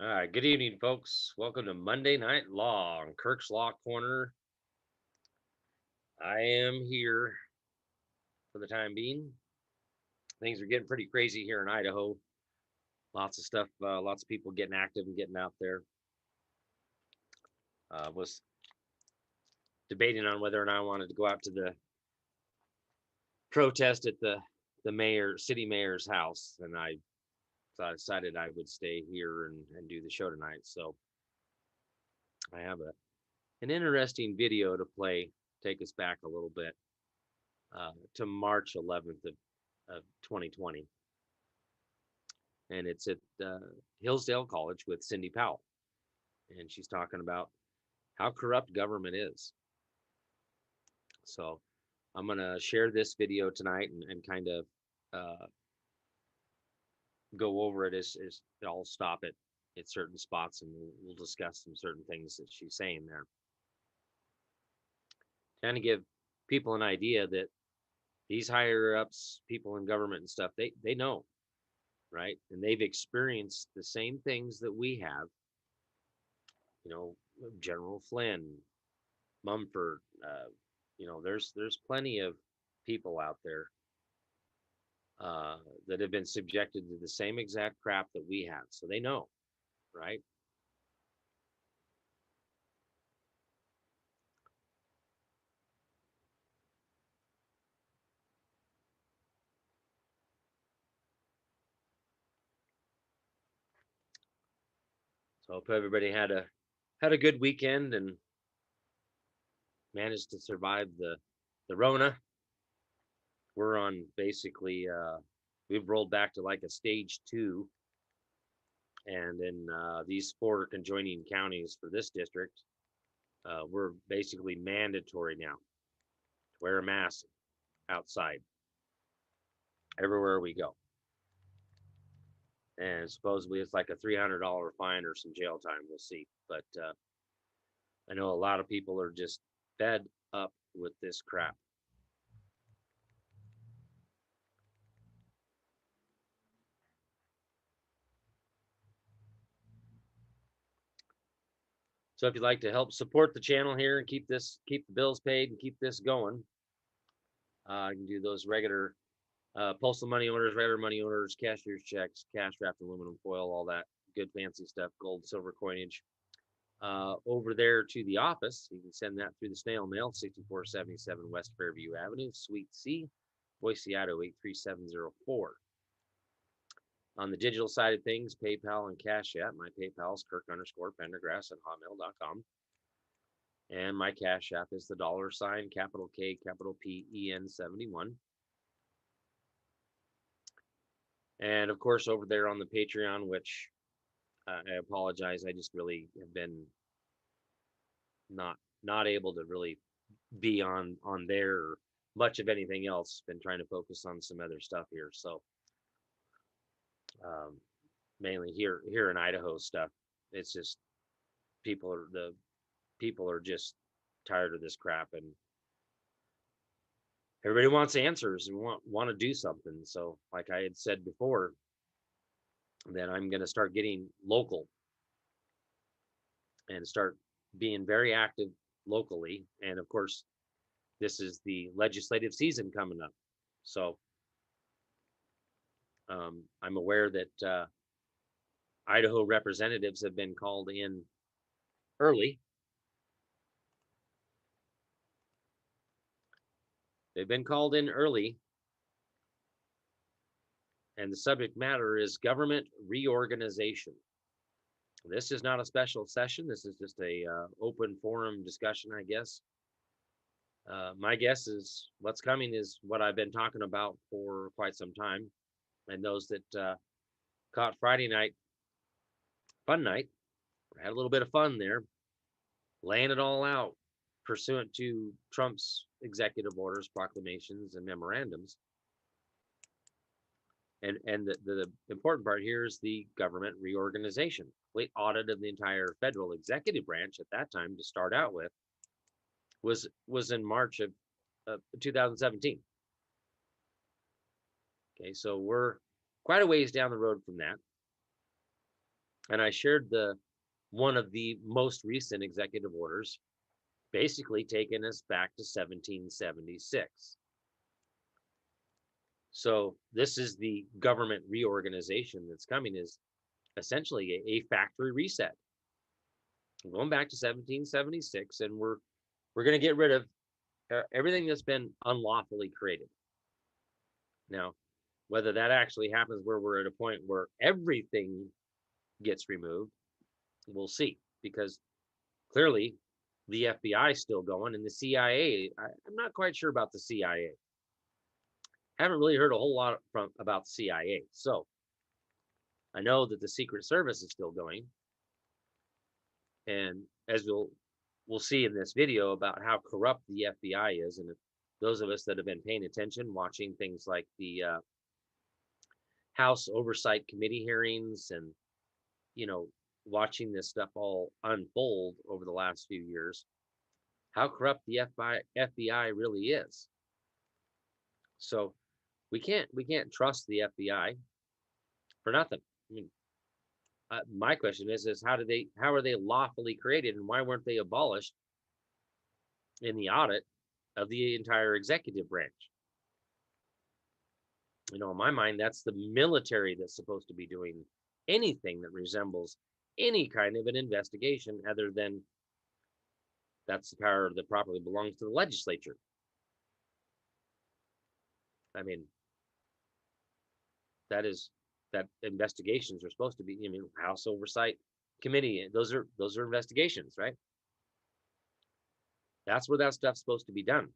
All right, good evening, folks. Welcome to Monday Night Law on Kirk's Law Corner. I am here for the time being. Things are getting pretty crazy here in Idaho. Lots of stuff, lots of people getting active and getting out there. Was debating on whether or not I wanted to go out to the protest at the city mayor's house, and I decided I would stay here and do the show tonight. So I have an interesting video to play, take us back a little bit to March 11th of 2020. And it's at Hillsdale College with Cindy Powell. And she's talking about how corrupt government is. So I'm going to share this video tonight and kind of go over it as I'll stop it at certain spots and we'll discuss some certain things that she's saying there. Trying to give people an idea that these higher ups, people in government and stuff, they know, right? And they've experienced the same things that we have. You know, General Flynn, Mumford, there's plenty of people out there that have been subjected to the same exact crap that we have. So they know, right? So hope everybody had a good weekend and managed to survive the Rona. We're on basically we've rolled back to like a stage 2, and in these 4 conjoining counties for this district, we're basically mandatory now to wear a mask outside everywhere we go. And supposedly it's like a $300 fine or some jail time. We'll see. But I know a lot of people are just fed up with this crap. So if you'd like to help support the channel here and keep the bills paid and keep this going, you can do those regular postal money orders, regular money orders, cashier's checks, cash wrapped aluminum foil, all that good fancy stuff, gold, silver coinage. Over there to the office, you can send that through the snail mail, 6477 West Fairview Avenue, Suite C, Boise, Idaho 83704. On the digital side of things, PayPal and Cash App. My PayPal is Kirk_Pendergrass at hotmail.com. And my Cash App is the $, capital K, capital PEN 71. And of course, over there on the Patreon, which I apologize, I just really have been not able to really be on there or much of anything else. Been trying to focus on some other stuff here. So mainly here in Idaho stuff. It's just people are just tired of this crap, and everybody wants answers and want to do something. So like I had said before, that I'm going to start getting local and start being very active locally. And of course, this is the legislative season coming up. So I'm aware that Idaho representatives have been called in early. They've been called in early. And the subject matter is government reorganization. This is not a special session. This is just a open forum discussion, I guess. My guess is what's coming is what I've been talking about for quite some time. And those that caught Friday night, fun night, had a little bit of fun there, laying it all out pursuant to Trump's executive orders, proclamations, and memorandums. And the important part here is the government reorganization. Complete audit of the entire federal executive branch at that time to start out with was in March of 2017. Okay, so we're quite a ways down the road from that. And I shared one of the most recent executive orders, basically taking us back to 1776. So this is the government reorganization that's coming, is essentially a factory reset. We're going back to 1776, and we're going to get rid of everything that's been unlawfully created. Now, whether that actually happens where we're at a point where everything gets removed, we'll see, because clearly the FBI is still going, and the CIA, I'm not quite sure about the CIA. Haven't really heard a whole lot about the CIA. So I know that the Secret Service is still going, and as we'll see in this video about how corrupt the FBI is, and those of us that have been paying attention, watching things like the House Oversight Committee hearings, and watching this stuff all unfold over the last few years, how corrupt the FBI really is. So we can't trust the FBI for nothing. I mean, my question is how are they lawfully created, and why weren't they abolished in the audit of the entire executive branch? In my mind, that's the military that's supposed to be doing anything that resembles any kind of an investigation, other than that's the power that properly belongs to the legislature. I mean, that investigations are supposed to be, House Oversight Committee, those are investigations, right? That's where that stuff's supposed to be done.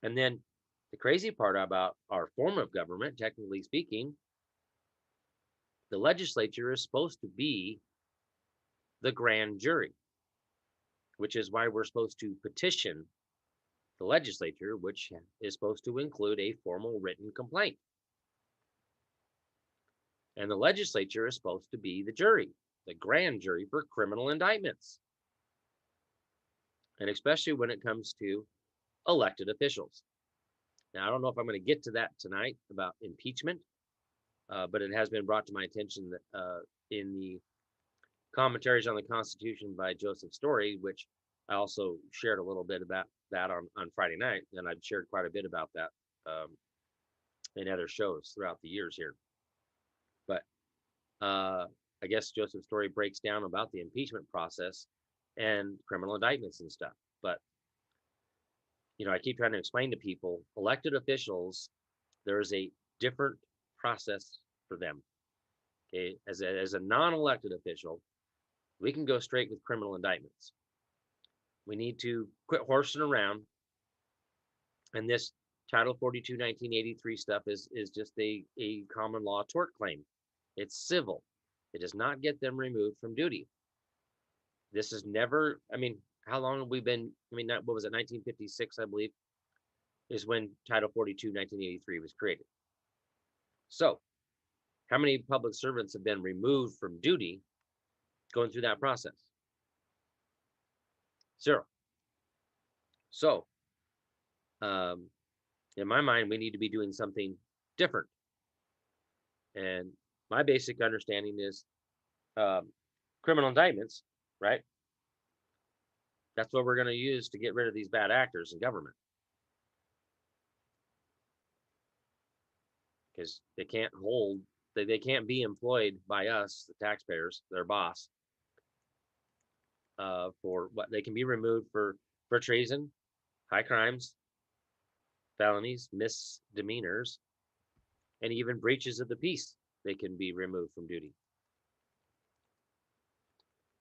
And then the crazy part about our form of government, technically speaking, the legislature is supposed to be the grand jury, which is why we're supposed to petition the legislature, which is supposed to include a formal written complaint. And the legislature is supposed to be the jury, the grand jury for criminal indictments. And especially when it comes to elected officials. Now, I don't know if I'm going to get to that tonight about impeachment, but it has been brought to my attention that in the commentaries on the Constitution by Joseph Story, which I also shared a little bit about that on Friday night, and I've shared quite a bit about that in other shows throughout the years here. But I guess Joseph Story breaks down about the impeachment process and criminal indictments and stuff. But I keep trying to explain to people, elected officials, there's a different process for them. Okay, as a non-elected official, we can go straight with criminal indictments. We need to quit horsing around. And this Title 42, 1983 stuff is just a common law tort claim. It's civil. It does not get them removed from duty. This is never, how long have we been, what was it, 1956, I believe, is when Title 42, 1983 was created. So, how many public servants have been removed from duty going through that process? 0. So, in my mind, we need to be doing something different. And my basic understanding is criminal indictments, right? That's what we're going to use to get rid of these bad actors in government. Because they can't they can't be employed by us, the taxpayers, their boss, for what they can be removed for treason, high crimes, felonies, misdemeanors, and even breaches of the peace. They can be removed from duty.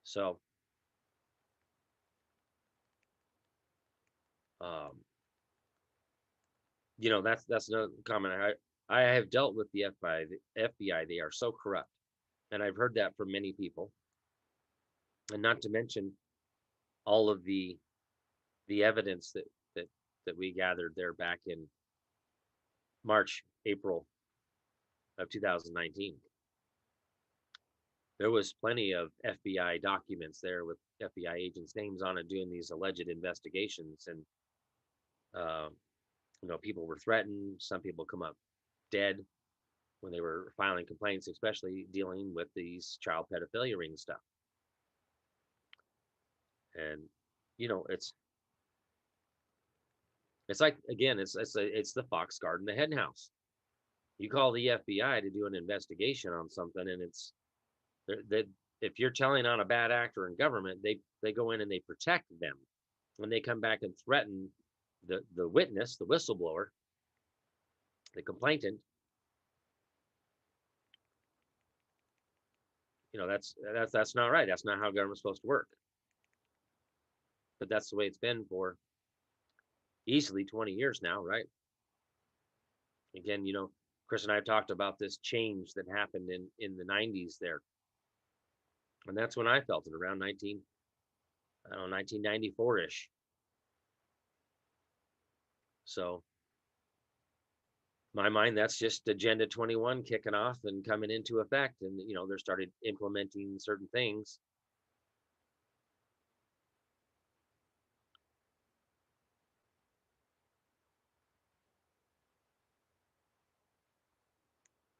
So, that's another comment. I have dealt with the FBI. The FBI, they are so corrupt, and I've heard that from many people. And not to mention all of the evidence that we gathered there back in March, April of 2019. There was plenty of FBI documents there with FBI agents' names on it doing these alleged investigations, and people were threatened. Some people come up dead. when they were filing complaints, especially dealing with these child pedophilia ring stuff. And it's like, again, it's the fox guarding the hen house. You call the FBI to do an investigation on something, and it's that if you're telling on a bad actor in government, they go in and they protect them. When they come back and threaten the witness, the whistleblower, the complainant, that's not right. That's not how government's supposed to work. But that's the way it's been for easily 20 years now, right? Again, Chris and I have talked about this change that happened in the 90s there. And that's when I felt it, around 1994-ish. So, my mind, that's just Agenda 21 kicking off and coming into effect. And, they're started implementing certain things.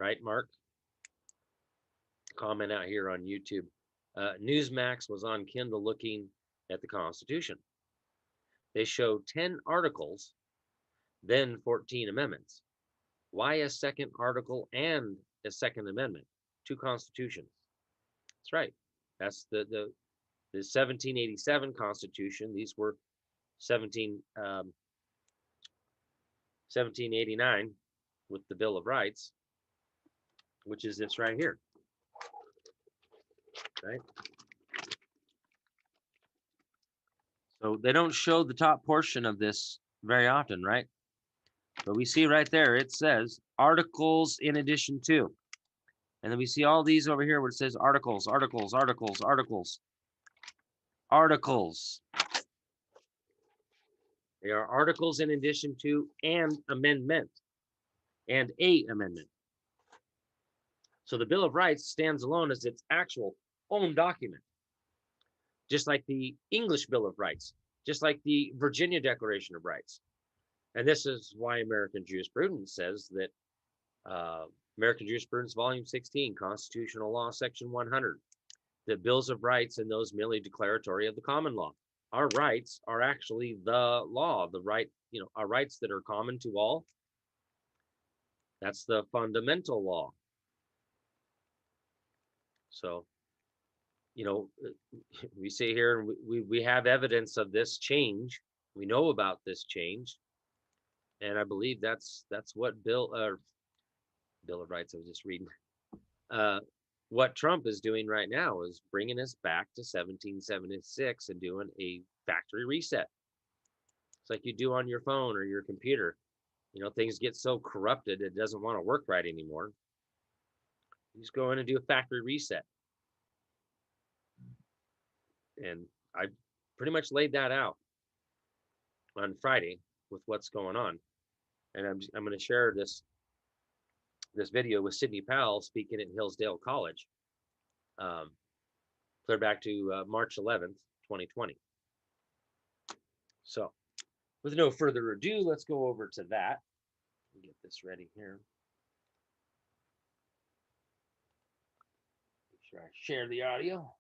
Right, Mark? Comment out here on YouTube. Newsmax was on Kindle looking at the Constitution. They show 10 articles, then 14 amendments. Why a second article and a second amendment? 2 constitutions. That's right. That's the 1787 Constitution. These were 1789 with the Bill of Rights, which is this right here. Right? So they don't show the top portion of this very often, right? But we see right there, it says articles in addition to. And then we see all these over here where it says articles, articles, articles, articles, articles. They are articles in addition to and amendment and a amendment. So the Bill of Rights stands alone as its actual own document, just like the English Bill of Rights, just like the Virginia Declaration of Rights. And this is why American jurisprudence says that American Jurisprudence, Volume 16, Constitutional Law, Section 100, the Bills of Rights and those merely declaratory of the common law. Our rights are actually the law, the right, our rights that are common to all. That's the fundamental law. So, we see here, we have evidence of this change. We know about this change. And I believe that's what Bill of Rights I was just reading. What Trump is doing right now is bringing us back to 1776 and doing a factory reset. It's like you do on your phone or your computer. Things get so corrupted, it doesn't want to work right anymore. You just go in and do a factory reset. And I pretty much laid that out on Friday with what's going on. And I'm going to share this video with Sidney Powell speaking at Hillsdale College, clear back to March 11th, 2020. So with no further ado, let's go over to that. Get this ready here. Make sure I share the audio.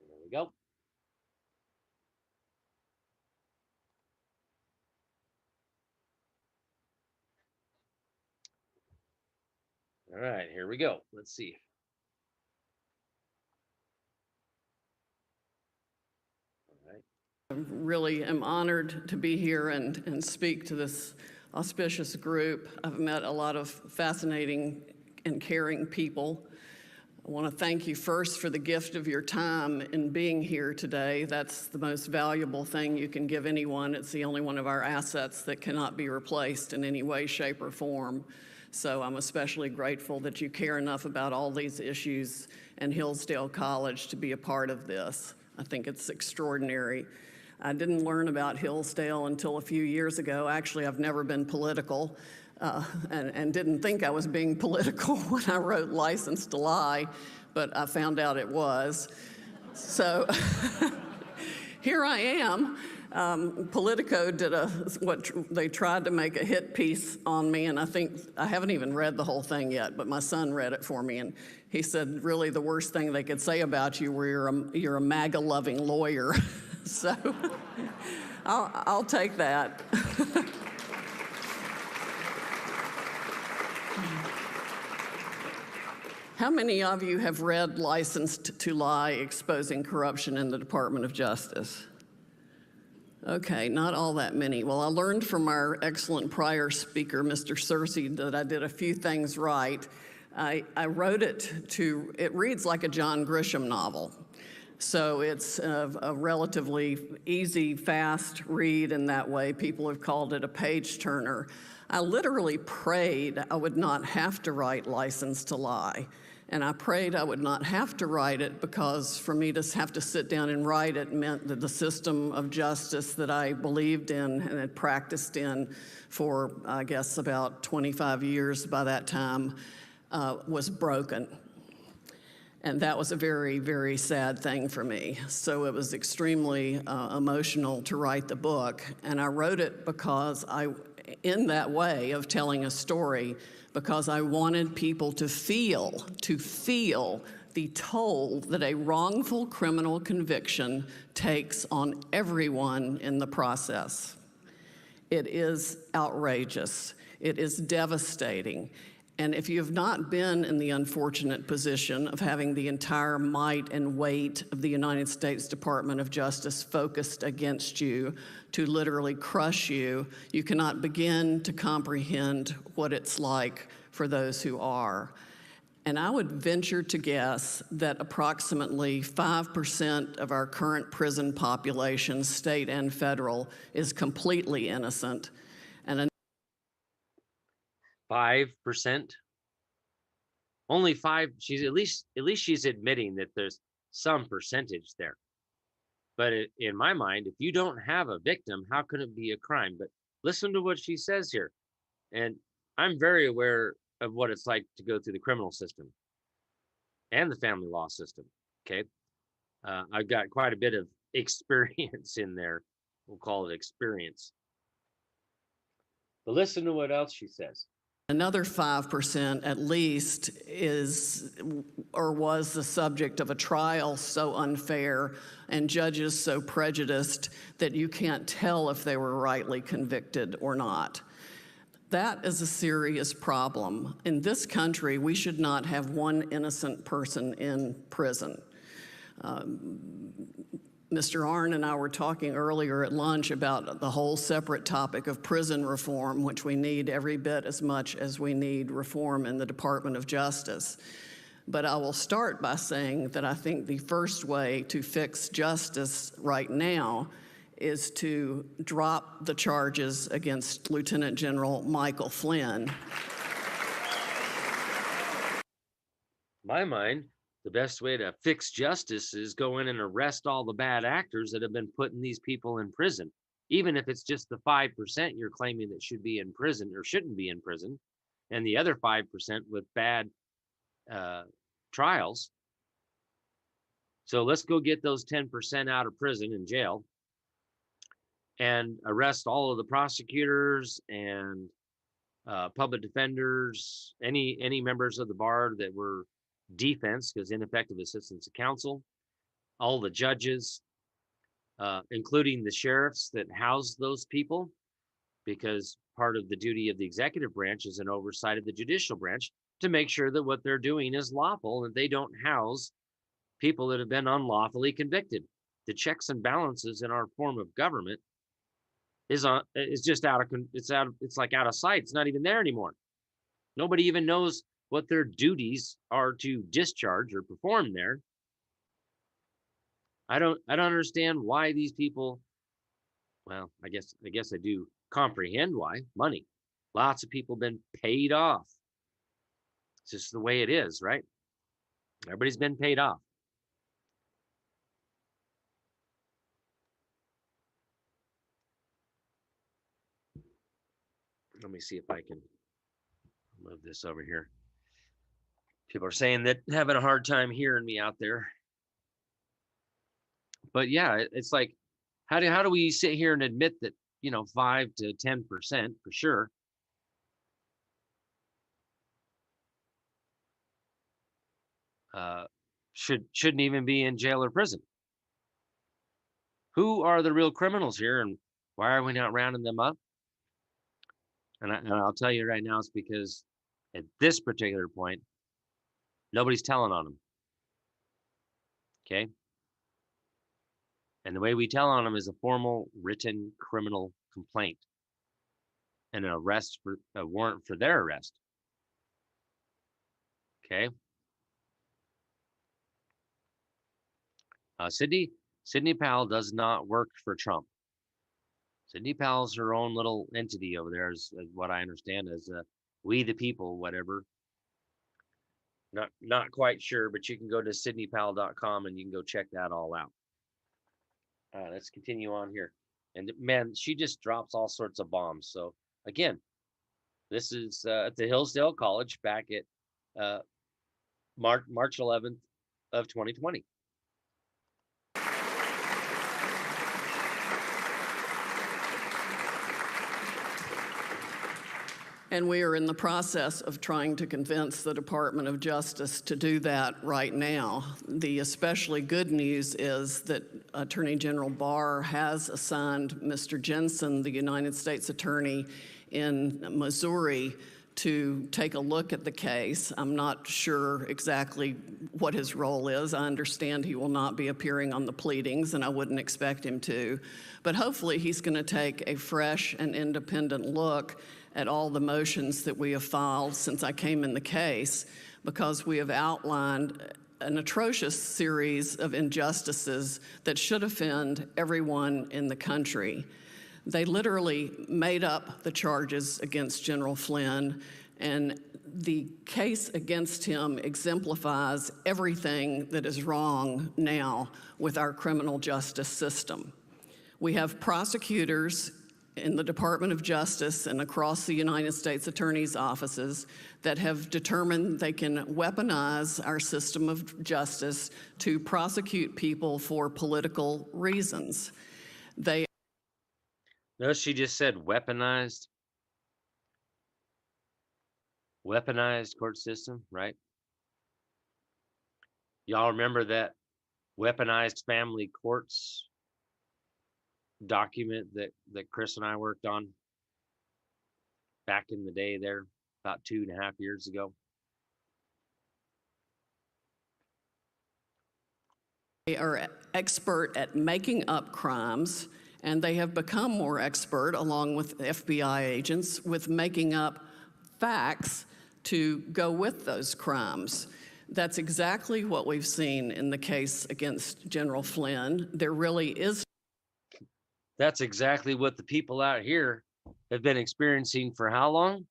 There we go. All right, here we go. Let's see. All right. I really am honored to be here and speak to this auspicious group. I've met a lot of fascinating and caring people. I want to thank you first for the gift of your time in being here today. That's the most valuable thing you can give anyone. It's the only one of our assets that cannot be replaced in any way, shape, or form. So I'm especially grateful that you care enough about all these issues and Hillsdale College to be a part of this. I think it's extraordinary. I didn't learn about Hillsdale until a few years ago. Actually, I've never been political and didn't think I was being political when I wrote License to Lie, but I found out it was. So here I am. Politico did they tried to make a hit piece on me, and I haven't even read the whole thing yet, but my son read it for me, and he said, really, the worst thing they could say about you were you're a MAGA-loving lawyer. So I'll take that. How many of you have read Licensed to Lie, Exposing Corruption in the Department of Justice? Okay, not all that many. Well, I learned from our excellent prior speaker, Mr. Searcy, that I did a few things right. I wrote it reads like a John Grisham novel. So it's a relatively easy, fast read in that way. People have called it a page turner. I literally prayed I would not have to write License to Lie. And I prayed I would not have to write it, because for me to have to sit down and write it meant that the system of justice that I believed in and had practiced in for, I guess, about 25 years by that time was broken. And that was a very, very sad thing for me. So it was extremely emotional to write the book. And I wrote it because in that way of telling a story, because I wanted people to feel the toll that a wrongful criminal conviction takes on everyone in the process. It is outrageous. It is devastating. And if you have not been in the unfortunate position of having the entire might and weight of the United States Department of Justice focused against you to literally crush you, you cannot begin to comprehend what it's like for those who are. And I would venture to guess that approximately 5% of our current prison population, state and federal, is completely innocent. And 5%. Only 5. She's at least she's admitting that there's some percentage there. But in my mind, if you don't have a victim, how can it be a crime? But listen to what she says here. And I'm very aware of what it's like to go through the criminal system and the family law system. Okay. I've got quite a bit of experience in there. We'll call it experience. But listen to what else she says. Another 5% at least is or was the subject of a trial so unfair and judges so prejudiced that you can't tell if they were rightly convicted or not. That is a serious problem. In this country, we should not have one innocent person in prison. Mr. Arnn and I were talking earlier at lunch about the whole separate topic of prison reform, which we need every bit as much as we need reform in the Department of Justice. But I will start by saying that I think the first way to fix justice right now is to drop the charges against Lieutenant General Michael Flynn. My mind, the best way to fix justice is go in and arrest all the bad actors that have been putting these people in prison. Even if it's just the 5% you're claiming that should be in prison or shouldn't be in prison, and the other 5% with bad trials. So let's go get those 10% out of prison and jail and arrest all of the prosecutors and public defenders, any members of the bar that were defense, because ineffective assistance of counsel, all the judges, including the sheriffs that house those people, because part of the duty of the executive branch is an oversight of the judicial branch to make sure that what they're doing is lawful and they don't house people that have been unlawfully convicted. The checks and balances in our form of government is just it's like out of sight. It's not even there anymore. Nobody even knows what their duties are to discharge or perform there. I don't understand why these people, well, I guess I do comprehend why. Money. Lots of people been paid off. It's just the way it is, right? Everybody's been paid off. Let me see if I can move this over here. People are saying that having a hard time hearing me out there. But yeah, it's like How do we sit here and admit that, 5 to 10% for sure shouldn't even be in jail or prison? Who are the real criminals here, and why are we not rounding them up? And I'll tell you right now, it's because at this particular point, nobody's telling on them. Okay. And the way we tell on them is a formal written criminal complaint and an arrest for a warrant for their arrest. Okay. Sidney Powell does not work for Trump. Sidney Powell's her own little entity over there, is what I understand, as we the people, whatever. Not quite sure, but you can go to sydneypowell.com and you can go check that all out. Let's continue on here. And man, she just drops all sorts of bombs. So again, this is at the Hillsdale College back at March 11th of 2020. And we are in the process of trying to convince the Department of Justice to do that right now. The especially good news is that Attorney General Barr has assigned Mr. Jensen, the United States Attorney in Missouri, to take a look at the case. I'm not sure exactly what his role is. I understand he will not be appearing on the pleadings, and I wouldn't expect him to. But hopefully he's going to take a fresh and independent look at all the motions that we have filed since I came in the case, because we have outlined an atrocious series of injustices that should offend everyone in the country. They literally made up the charges against General Flynn, and the case against him exemplifies everything that is wrong now with our criminal justice system. We have prosecutors in the Department of Justice and across the United States Attorney's offices that have determined they can weaponize our system of justice to prosecute people for political reasons. Notice she just said weaponized. Weaponized court system, right? Y'all remember that weaponized family courts document that Chris and I worked on back in the day there, about 2.5 years ago? They are expert at making up crimes, and they have become more expert, along with FBI agents, with making up facts to go with those crimes. That's exactly what we've seen in the case against General Flynn. There really is. That's exactly what the people out here have been experiencing for how long?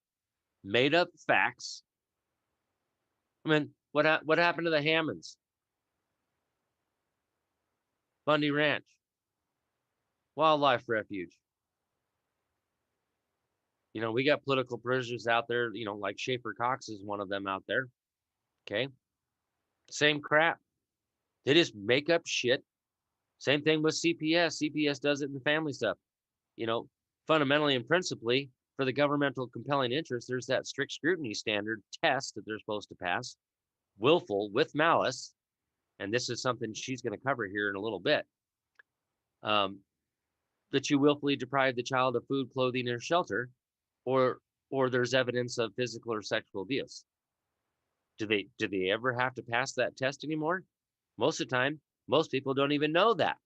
Made up facts. I mean, what happened to the Hammonds? Bundy Ranch, wildlife refuge. We got political prisoners out there, like Schaefer Cox is one of them out there. Okay. Same crap. They just make up shit. Same thing with CPS. CPS does it in the family stuff. Fundamentally and principally, for the governmental compelling interest, there's that strict scrutiny standard test that they're supposed to pass, willful with malice. And this is something she's going to cover here in a little bit. That you willfully deprive the child of food, clothing, or shelter, or there's evidence of physical or sexual abuse. Do they ever have to pass that test anymore? Most of the time, most people don't even know that.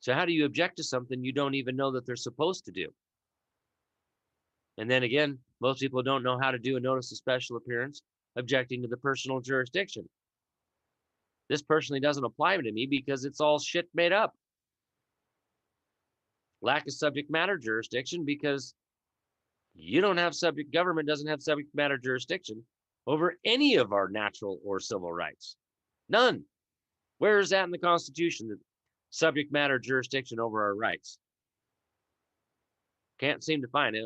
So how do you object to something you don't even know that they're supposed to do? And then again, most people don't know how to do a notice of special appearance objecting to the personal jurisdiction. This personally doesn't apply to me because it's all shit made up. Lack of subject matter jurisdiction because government doesn't have subject matter jurisdiction over any of our natural or civil rights. None. Where is that in the Constitution, the subject matter jurisdiction over our rights? Can't seem to find it.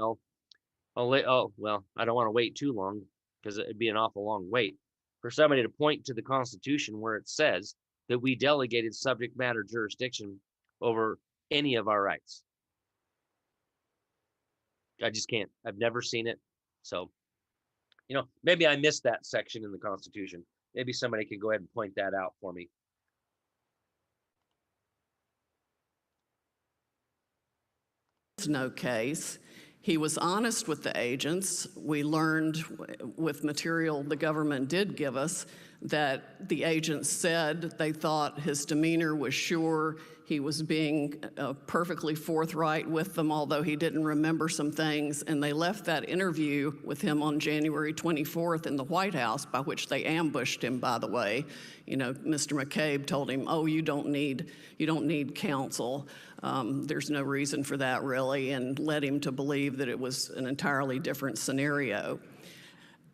Well, I don't want to wait too long because it'd be an awful long wait for somebody to point to the Constitution where it says that we delegated subject matter jurisdiction over any of our rights. I just can't. I've never seen it. So, maybe I missed that section in the Constitution. Maybe somebody could go ahead and point that out for me. No case. He was honest with the agents. We learned with material the government did give us that the agents said they thought his demeanor was sure. He was being perfectly forthright with them, although he didn't remember some things. And they left that interview with him on January 24th in the White House, by which they ambushed him, by the way. Mr. McCabe told him, "Oh, you don't need counsel. There's no reason for that, really," and led him to believe that it was an entirely different scenario.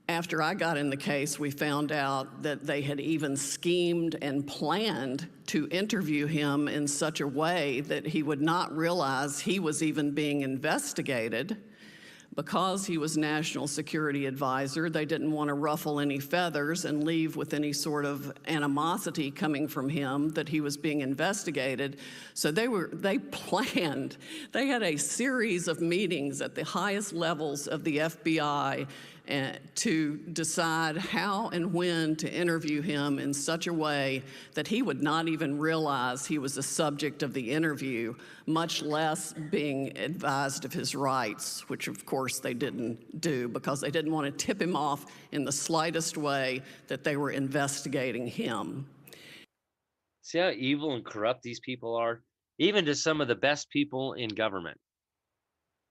After I got in the case, we found out that they had even schemed and planned to interview him in such a way that he would not realize he was even being investigated. Because he was National Security Advisor, they didn't want to ruffle any feathers and leave with any sort of animosity coming from him that he was being investigated. So they planned. They had a series of meetings at the highest levels of the FBI to decide how and when to interview him in such a way that he would not even realize he was the subject of the interview, much less being advised of his rights, which of course they didn't do because they didn't want to tip him off in the slightest way that they were investigating him. See how evil and corrupt these people are? Even to some of the best people in government.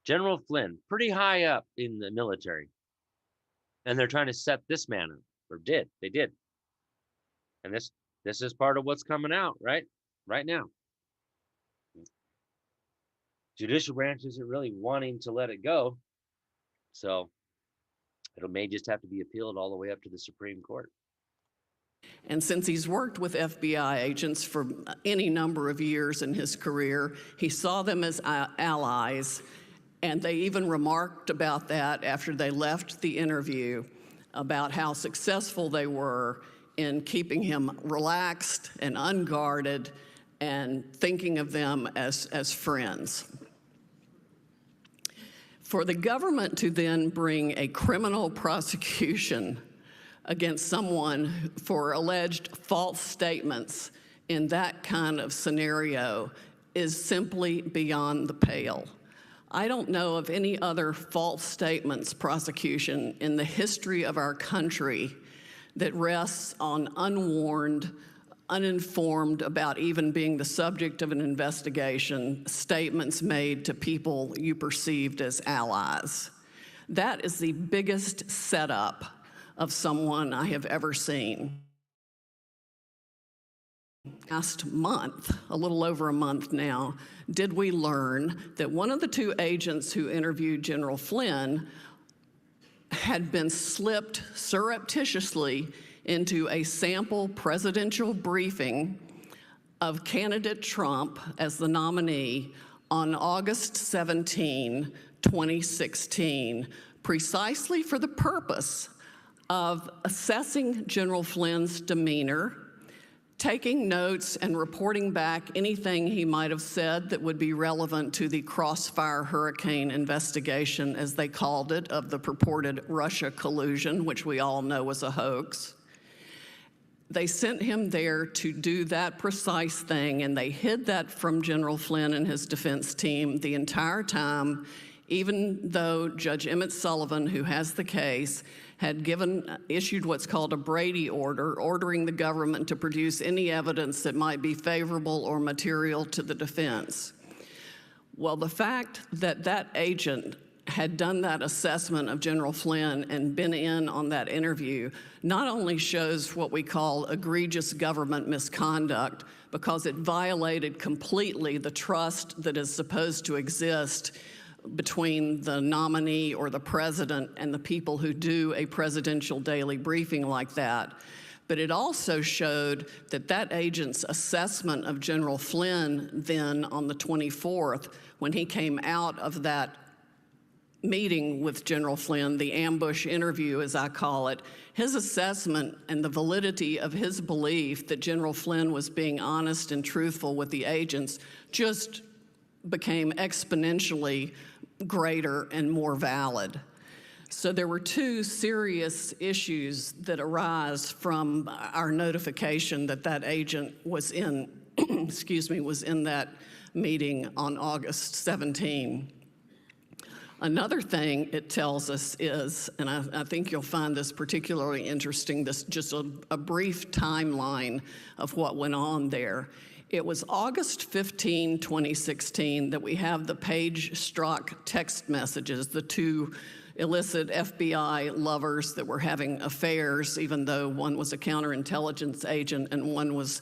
General Flynn, pretty high up in the military. And they're trying to set this man up, or they did. And this is part of what's coming out right now. Judicial branch isn't really wanting to let it go, so it may just have to be appealed all the way up to the Supreme Court. And since he's worked with FBI agents for any number of years in his career, he saw them as allies. And they even remarked about that after they left the interview, about how successful they were in keeping him relaxed and unguarded and thinking of them as friends. For the government to then bring a criminal prosecution against someone for alleged false statements in that kind of scenario is simply beyond the pale. I don't know of any other false statements prosecution in the history of our country that rests on unwarned, uninformed about even being the subject of an investigation, statements made to people you perceived as allies. That is the biggest setup of someone I have ever seen. Last month, a little over a month now, did we learn that one of the two agents who interviewed General Flynn had been slipped surreptitiously into a sample presidential briefing of candidate Trump as the nominee on August 17, 2016, precisely for the purpose of assessing General Flynn's demeanor, taking notes and reporting back anything he might have said that would be relevant to the Crossfire Hurricane investigation, as they called it, of the purported Russia collusion, which we all know was a hoax. They sent him there to do that precise thing, and they hid that from General Flynn and his defense team the entire time, even though Judge Emmett Sullivan, who has the case, had issued what's called a Brady order, ordering the government to produce any evidence that might be favorable or material to the defense. Well, the fact that that agent had done that assessment of General Flynn and been in on that interview not only shows what we call egregious government misconduct, because it violated completely the trust that is supposed to exist between the nominee or the president and the people who do a presidential daily briefing like that. But it also showed that that agent's assessment of General Flynn then on the 24th, when he came out of that meeting with General Flynn, the ambush interview, as I call it, his assessment and the validity of his belief that General Flynn was being honest and truthful with the agents just became exponentially greater and more valid. So there were two serious issues that arise from our notification that that agent was in, was in that meeting on August 17. Another thing it tells us is, and I think you'll find this particularly interesting, this just a brief timeline of what went on there. It was August 15, 2016, that we have the Page-Strzok text messages, the two illicit FBI lovers that were having affairs, even though one was a counterintelligence agent and one was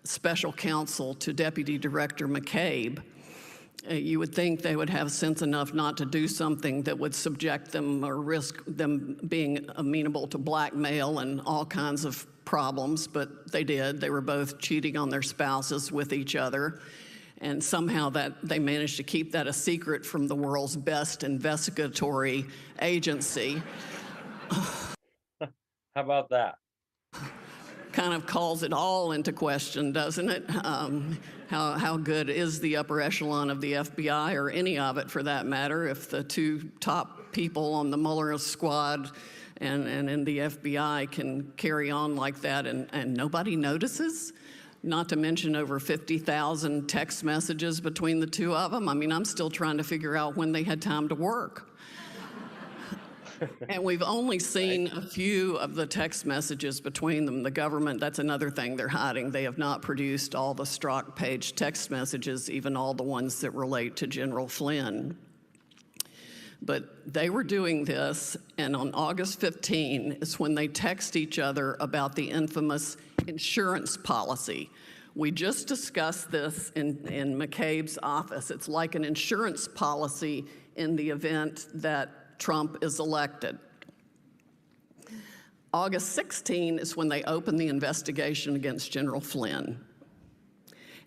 special counsel to Deputy Director McCabe. You would think they would have sense enough not to do something that would subject them or risk them being amenable to blackmail and all kinds of problems, but they did. They were both cheating on their spouses with each other, and somehow that they managed to keep that a secret from the world's best investigatory agency. How about that? Kind of calls it all into question, doesn't it? How good is the upper echelon of the FBI, or any of it for that matter, if the two top people on the Mueller squad and in the FBI can carry on like that and nobody notices? Not to mention over 50,000 text messages between the two of them. I mean, I'm still trying to figure out when they had time to work. And we've only seen a few of the text messages between them. The government, that's another thing they're hiding. They have not produced all the Strzok page text messages, even all the ones that relate to General Flynn. But they were doing this, and on August 15 is when they text each other about the infamous insurance policy. We just discussed this in McCabe's office. It's like an insurance policy in the event that Trump is elected. August 16 is when they open the investigation against General Flynn.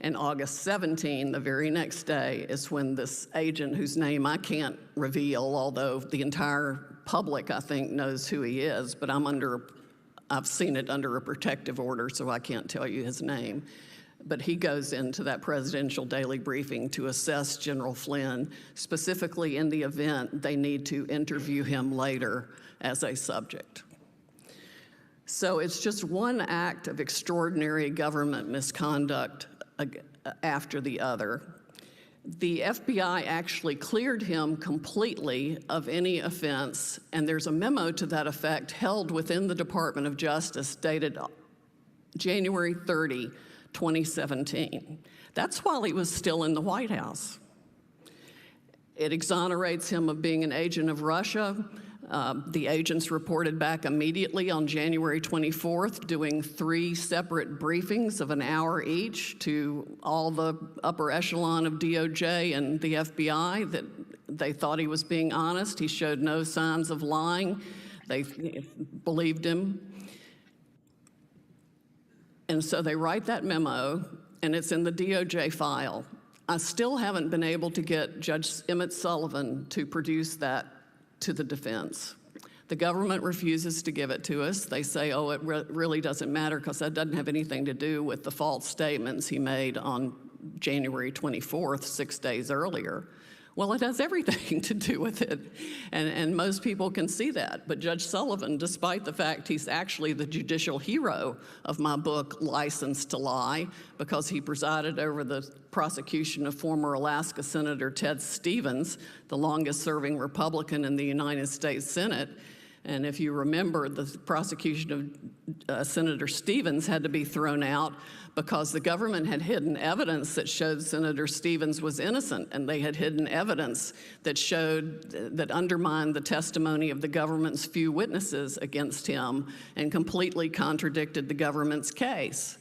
And August 17, the very next day, is when this agent, whose name I can't reveal, although the entire public, I think, knows who he is, but I've seen it under a protective order, so I can't tell you his name. But he goes into that presidential daily briefing to assess General Flynn, specifically in the event they need to interview him later as a subject. So it's just one act of extraordinary government misconduct after the other. The FBI actually cleared him completely of any offense, and there's a memo to that effect held within the Department of Justice dated January 30, 2017. That's while he was still in the White House. It exonerates him of being an agent of Russia. The agents reported back immediately on January 24th, doing 3 separate briefings of an hour each to all the upper echelon of DOJ and the FBI that they thought he was being honest. He showed no signs of lying. They believed him. And so they write that memo, and it's in the DOJ file. I still haven't been able to get Judge Emmett Sullivan to produce that to the defense. The government refuses to give it to us. They say, oh, it really doesn't matter because that doesn't have anything to do with the false statements he made on January 24th, 6 days earlier. Well, it has everything to do with it, and most people can see that. But Judge Sullivan, despite the fact he's actually the judicial hero of my book, License to Lie, because he presided over the prosecution of former Alaska Senator Ted Stevens, the longest-serving Republican in the United States Senate. And if you remember, the prosecution of Senator Stevens had to be thrown out because the government had hidden evidence that showed Senator Stevens was innocent, and they had hidden evidence that that undermined the testimony of the government's few witnesses against him and completely contradicted the government's case.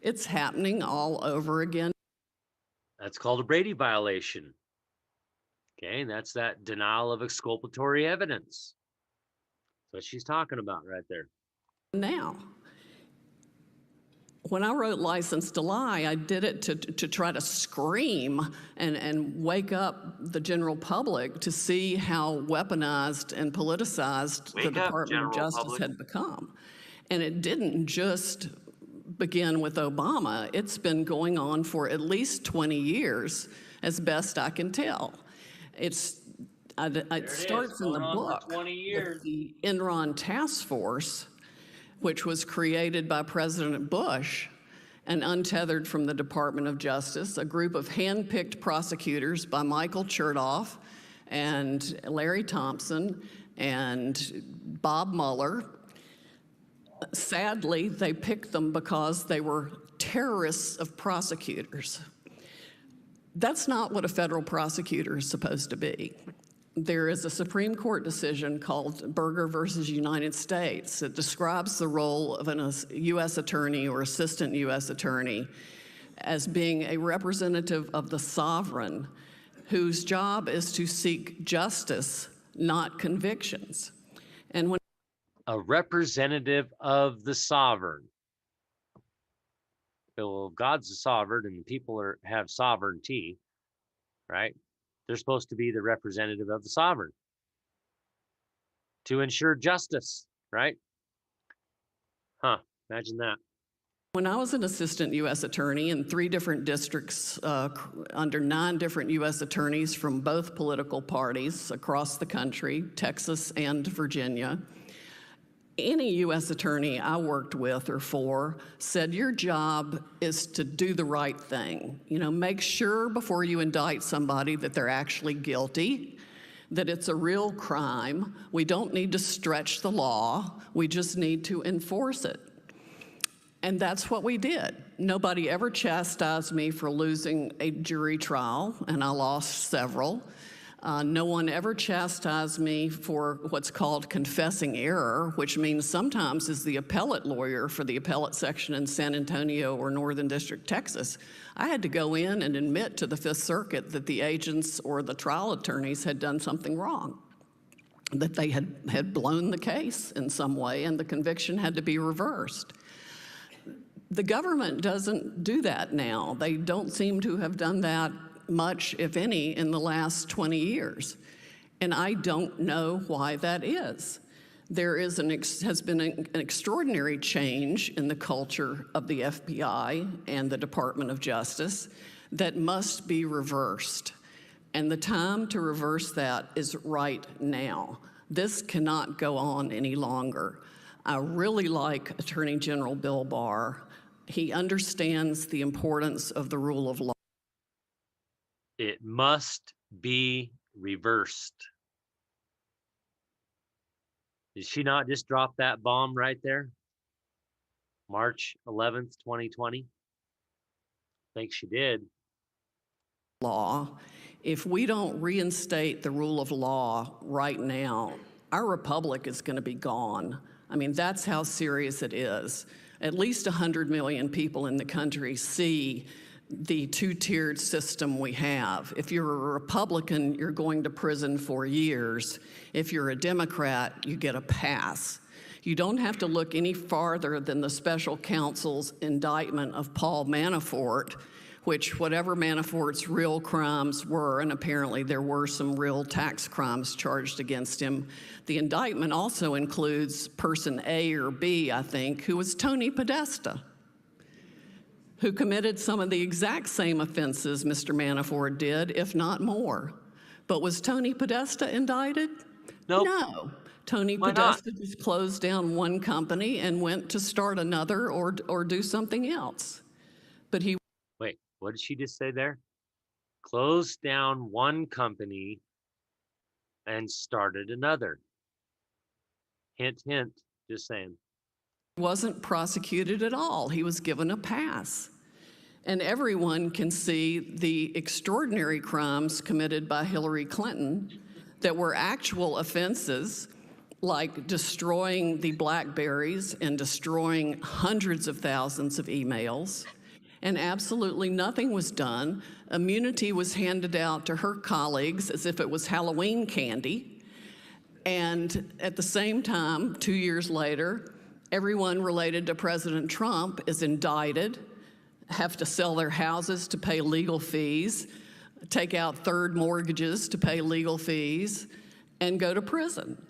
It's happening all over again. That's called a Brady violation. Okay, and that's that denial of exculpatory evidence. That's what she's talking about right there. Now, when I wrote License to Lie, I did it to try to scream and wake up the general public to see how weaponized and politicized the Department of Justice had become. And it didn't just begin with Obama. It's been going on for at least 20 years, as best I can tell. It starts in the book with the Enron task force, which was created by President Bush and untethered from the Department of Justice, a group of hand-picked prosecutors by Michael Chertoff and Larry Thompson and Bob Mueller. Sadly, they picked them because they were terrorists of prosecutors. That's not what a federal prosecutor is supposed to be. There is a Supreme Court decision called Berger versus United States that describes the role of a U.S. attorney or assistant U.S. attorney as being a representative of the sovereign whose job is to seek justice, not convictions. And when a representative of the sovereign. Well, God's the sovereign and the people have sovereignty, right? They're supposed to be the representative of the sovereign to ensure justice, right? Huh, imagine that. When I was an assistant U.S. attorney in 3 different districts under 9 different U.S. attorneys from both political parties across the country, Texas and Virginia, any U.S. attorney I worked with or for said, your job is to do the right thing. You know, make sure before you indict somebody that they're actually guilty, that it's a real crime. We don't need to stretch the law. We just need to enforce it. And that's what we did. Nobody ever chastised me for losing a jury trial, and I lost several. No one ever chastised me for what's called confessing error, which means sometimes as the appellate lawyer for the appellate section in San Antonio or Northern District, Texas, I had to go in and admit to the Fifth Circuit that the agents or the trial attorneys had done something wrong, that they had blown the case in some way and the conviction had to be reversed. The government doesn't do that now. They don't seem to have done that much, if any, in the last 20 years. And I don't know why that is. There is has been an extraordinary change in the culture of the FBI and the Department of Justice that must be reversed. And the time to reverse that is right now. This cannot go on any longer. I really like Attorney General Bill Barr. He understands the importance of the rule of law. It must be reversed. Did she not just drop that bomb right there? March 11th, 2020? I think she did. Law. If we don't reinstate the rule of law right now, our republic is going to be gone. I mean, that's how serious it is. At least 100 million people in the country see the 2-tiered system we have. If you're a Republican, you're going to prison for years. If you're a Democrat, you get a pass. You don't have to look any farther than the special counsel's indictment of Paul Manafort, which whatever Manafort's real crimes were, and apparently there were some real tax crimes charged against him, the indictment also includes person A or B, I think, who was Tony Podesta, who committed some of the exact same offenses Mr. Manafort did, if not more. But was Tony Podesta indicted? Nope. No. Tony Podesta just closed down one company and went to start another or do something else. But he... Wait, what did she just say there? Closed down one company and started another. Hint, hint, just saying. Wasn't prosecuted at all. He was given a pass. And everyone can see the extraordinary crimes committed by Hillary Clinton that were actual offenses, like destroying the BlackBerries and destroying hundreds of thousands of emails, and absolutely nothing was done. Immunity was handed out to her colleagues as if it was Halloween candy. And at the same time, 2 years later, Everyone related to President Trump is indicted, have to sell their houses to pay legal fees, take out third mortgages to pay legal fees, and go to prison.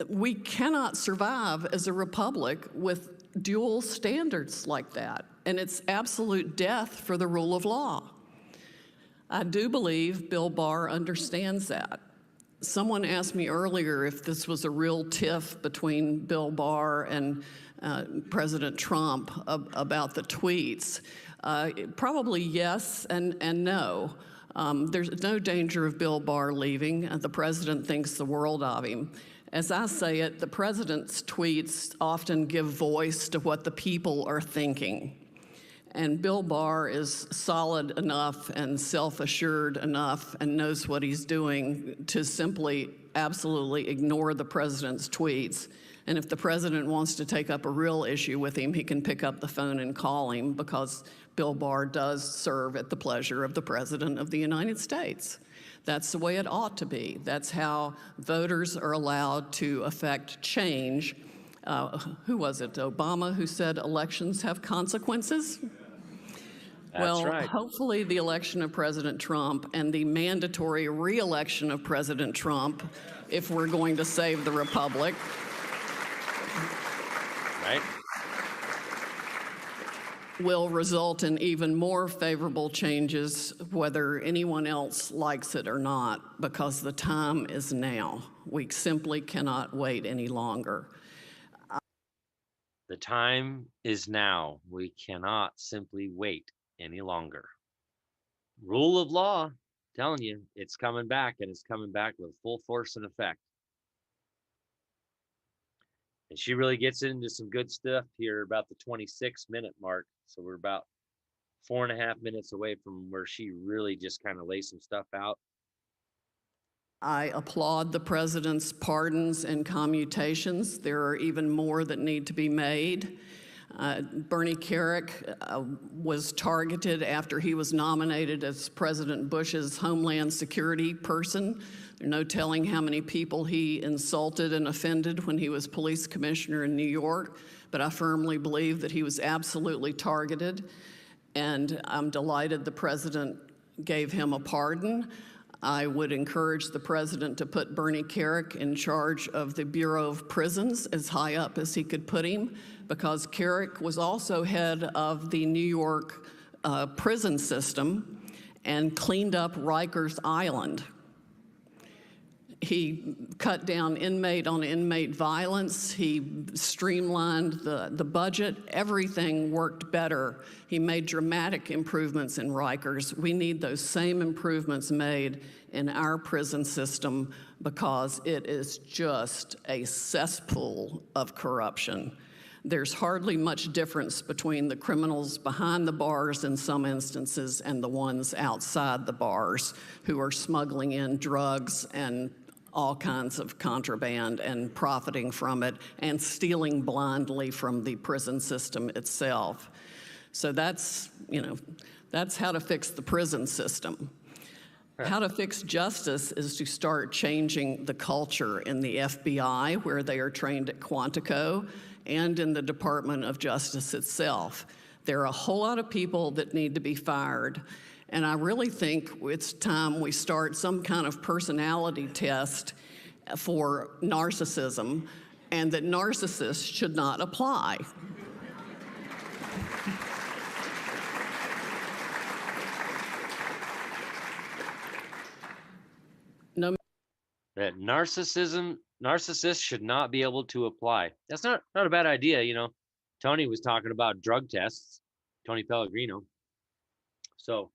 We cannot survive as a republic with dual standards like that, and it's absolute death for the rule of law. I do believe Bill Barr understands that. Someone asked me earlier if this was a real tiff between Bill Barr and President Trump about the tweets. Probably yes and no. There's no danger of Bill Barr leaving. The president thinks the world of him. As I say it, the president's tweets often give voice to what the people are thinking. And Bill Barr is solid enough and self-assured enough and knows what he's doing to simply absolutely ignore the president's tweets. And if the president wants to take up a real issue with him, he can pick up the phone and call him, because Bill Barr does serve at the pleasure of the President of the United States. That's the way it ought to be. That's how voters are allowed to affect change. Who was it, Obama, who said elections have consequences? That's right. Hopefully the election of President Trump and the mandatory re-election of President Trump, if we're going to save the republic, right, will result in even more favorable changes, whether anyone else likes it or not, because the time is now. We simply cannot wait any longer. The time is now. We cannot simply wait any longer. Rule of law, telling you, it's coming back, and it's coming back with full force and effect. And she really gets into some good stuff here about the 26-minute mark. So we're about 4.5 minutes away from where she really just kind of lays some stuff out. I applaud the president's pardons and commutations. There are even more that need to be made. Bernie Kirk was targeted after he was nominated as President Bush's Homeland Security person. There's no telling how many people he insulted and offended when he was police commissioner in New York, but I firmly believe that he was absolutely targeted, and I'm delighted the president gave him a pardon. I would encourage the president to put Bernie Kirk in charge of the Bureau of Prisons, as high up as he could put him, because Kirk was also head of the New York prison system and cleaned up Rikers Island. He cut down inmate on inmate violence. He streamlined the budget. Everything worked better. He made dramatic improvements in Rikers. We need those same improvements made in our prison system, because it is just a cesspool of corruption. There's hardly much difference between the criminals behind the bars in some instances and the ones outside the bars who are smuggling in drugs and all kinds of contraband and profiting from it and stealing blindly from the prison system itself. So that's how to fix the prison system. How to fix justice is to start changing the culture in the FBI, where they are trained at Quantico, and in the Department of Justice itself. There are a whole lot of people that need to be fired. And I really think it's time we start some kind of personality test for narcissism, and that narcissists should not apply. No. That narcissists should not be able to apply. That's not a bad idea, you know. Tony was talking about drug tests, Tony Pellegrino. So,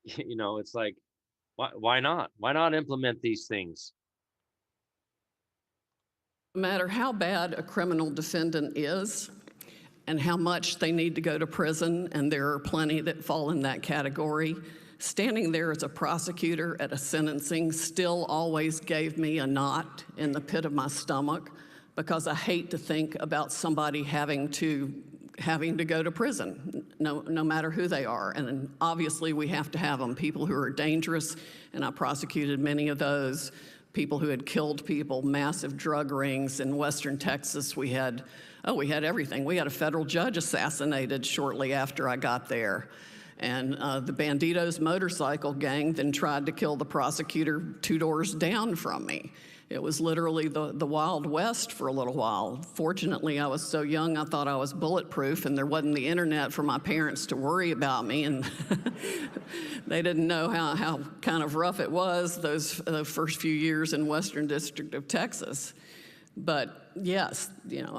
you know, it's like, why not? Why not implement these things? No matter how bad a criminal defendant is and how much they need to go to prison, and there are plenty that fall in that category, standing there as a prosecutor at a sentencing still always gave me a knot in the pit of my stomach, because I hate to think about somebody having to go to prison, no matter who they are. And obviously we have to have them, people who are dangerous, and I prosecuted many of those, people who had killed people, massive drug rings. In Western Texas, we had everything. We had a federal judge assassinated shortly after I got there. And the Banditos motorcycle gang then tried to kill the prosecutor 2 doors down from me. It was literally the Wild West for a little while. Fortunately, I was so young, I thought I was bulletproof, and there wasn't the internet for my parents to worry about me, and they didn't know how kind of rough it was those first few years in Western District of Texas. But yes,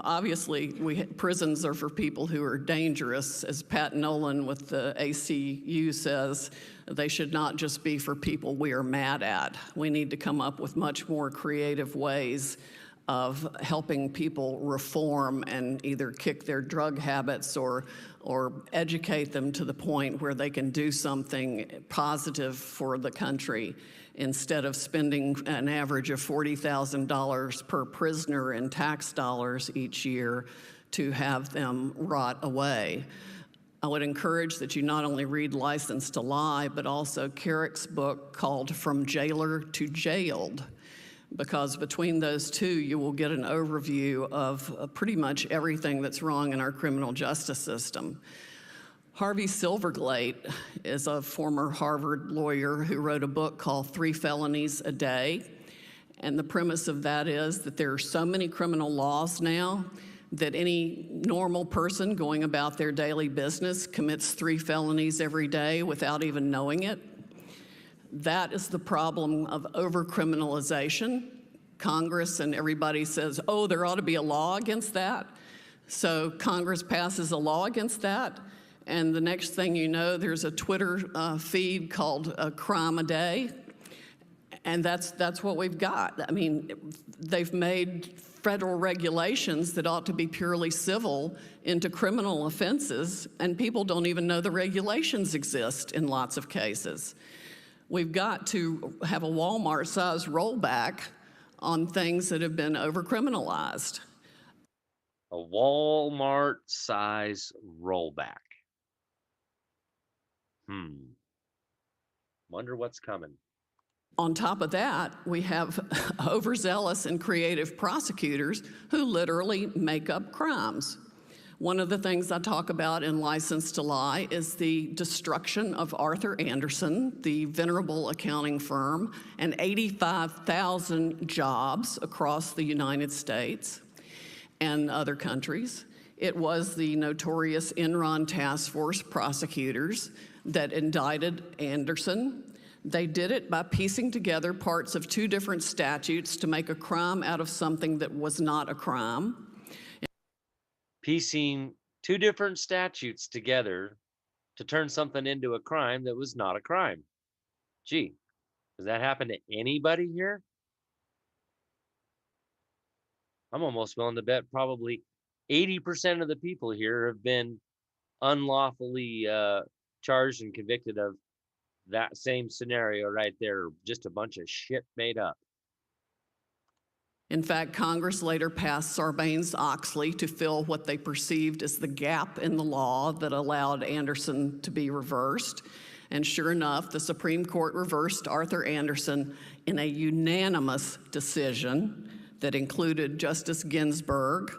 obviously prisons are for people who are dangerous. As Pat Nolan with the ACU says, they should not just be for people we are mad at. We need to come up with much more creative ways of helping people reform and either kick their drug habits or educate them to the point where they can do something positive for the country, instead of spending an average of $40,000 per prisoner in tax dollars each year to have them rot away. I would encourage that you not only read License to Lie, but also Kirk's book called From Jailer to Jailed, because between those two, you will get an overview of pretty much everything that's wrong in our criminal justice system. Harvey Silverglate is a former Harvard lawyer who wrote a book called 3 Felonies a Day. And the premise of that is that there are so many criminal laws now that any normal person going about their daily business commits 3 felonies every day without even knowing it. That is the problem of overcriminalization. Congress and everybody says, oh, there ought to be a law against that. So Congress passes a law against that. And the next thing you know, there's a Twitter feed called Crime a Day. And that's what we've got. I mean, they've made federal regulations that ought to be purely civil into criminal offenses, and people don't even know the regulations exist in lots of cases. We've got to have a Walmart-sized rollback on things that have been overcriminalized. A Walmart-size rollback. Wonder what's coming. On top of that, we have overzealous and creative prosecutors who literally make up crimes. One of the things I talk about in License to Lie is the destruction of Arthur Andersen, the venerable accounting firm, and 85,000 jobs across the United States and other countries. It was the notorious Enron task force prosecutors that indicted Andersen. They did it by piecing together parts of 2 different statutes to make a crime out of something that was not a crime. Piecing 2 different statutes together to turn something into a crime that was not a crime. Gee, does that happen to anybody here? I'm almost willing to bet probably 80% of the people here have been unlawfully charged and convicted of that same scenario right there, just a bunch of shit made up. In fact, Congress later passed Sarbanes-Oxley to fill what they perceived as the gap in the law that allowed Andersen to be reversed. And sure enough, the Supreme Court reversed Arthur Andersen in a unanimous decision that included Justice Ginsburg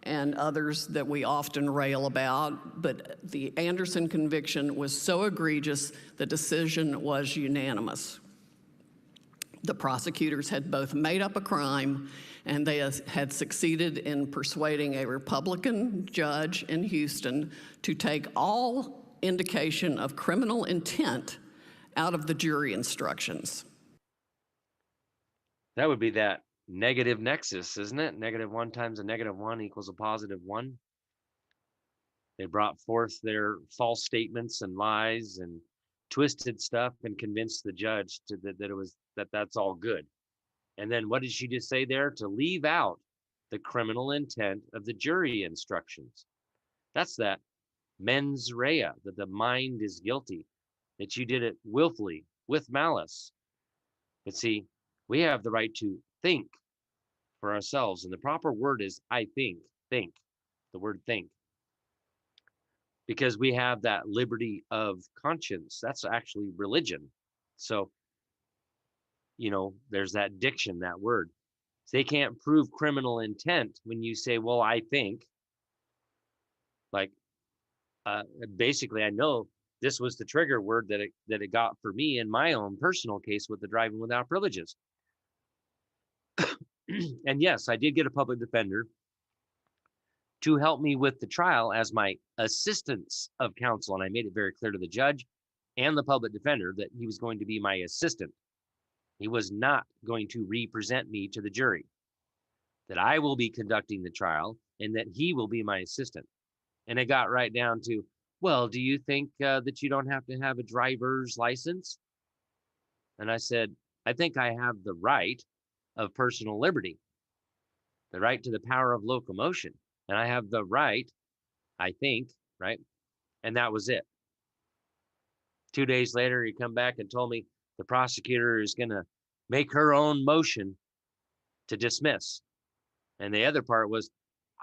and others that we often rail about, but the Andersen conviction was so egregious, the decision was unanimous. The prosecutors had both made up a crime, and they had succeeded in persuading a Republican judge in Houston to take all indication of criminal intent out of the jury instructions. That would be that negative nexus, isn't it? -1 times a -1 equals a +1. They brought forth their false statements and lies and twisted stuff and convinced the judge that's all good. And then what did she just say there? To leave out the criminal intent of the jury instructions. That's that mens rea, that the mind is guilty, that you did it willfully with malice. But see, we have the right to think for ourselves. And the proper word is I think, the word think. Because we have that liberty of conscience. That's actually religion. So there's that diction, that word. So they can't prove criminal intent when you say, well, I think, like, basically, I know this was the trigger word that it got for me in my own personal case with the driving without privileges. And yes, I did get a public defender to help me with the trial as my assistance of counsel. And I made it very clear to the judge and the public defender that he was going to be my assistant. He was not going to represent me to the jury, that I will be conducting the trial and that he will be my assistant. And it got right down to, well, do you think that you don't have to have a driver's license? And I said, I think I have the right of personal liberty, the right to the power of locomotion. And I have the right, I think, right? And that was it. 2 days later, he come back and told me the prosecutor is going to make her own motion to dismiss. And the other part was,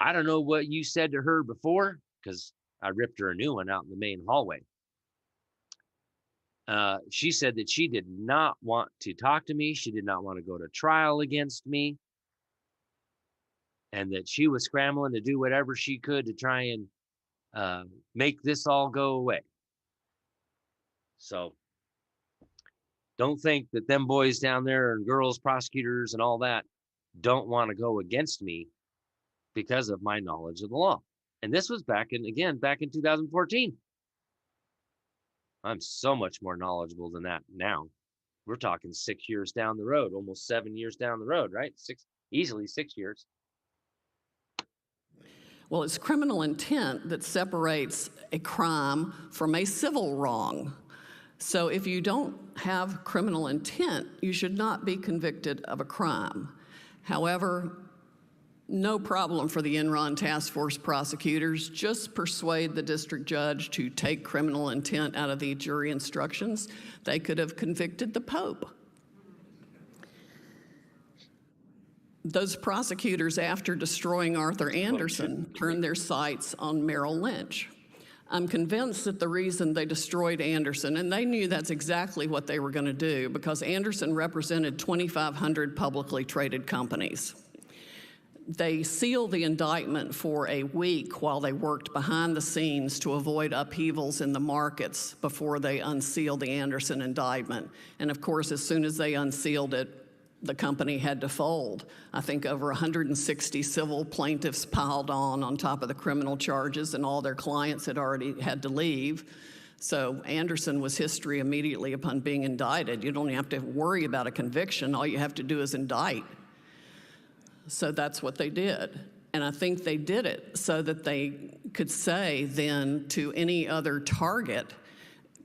I don't know what you said to her before, because I ripped her a new one out in the main hallway. She said that she did not want to talk to me. She did not want to go to trial against me. And that she was scrambling to do whatever she could to try and make this all go away. So don't think that them boys down there and girls, prosecutors and all that don't want to go against me because of my knowledge of the law. And this was back in 2014. I'm so much more knowledgeable than that now. We're talking 6 years down the road, almost 7 years down the road, right? Easily 6 years. Well, it's criminal intent that separates a crime from a civil wrong. So if you don't have criminal intent, you should not be convicted of a crime. However, no problem for the Enron task force prosecutors. Just persuade the district judge to take criminal intent out of the jury instructions. They could have convicted the Pope. Those prosecutors, after destroying Arthur Anderson, turned their sights on Merrill Lynch. I'm convinced that the reason they destroyed Anderson, and they knew that's exactly what they were going to do, because Anderson represented 2,500 publicly traded companies. They sealed the indictment for a week while they worked behind the scenes to avoid upheavals in the markets before they unsealed the Anderson indictment. And of course, as soon as they unsealed it, the company had to fold. I think over 160 civil plaintiffs piled on top of the criminal charges, and all their clients had already had to leave. So Anderson was history immediately upon being indicted. You don't have to worry about a conviction. All you have to do is indict. So that's what they did. And I think they did it so that they could say then to any other target,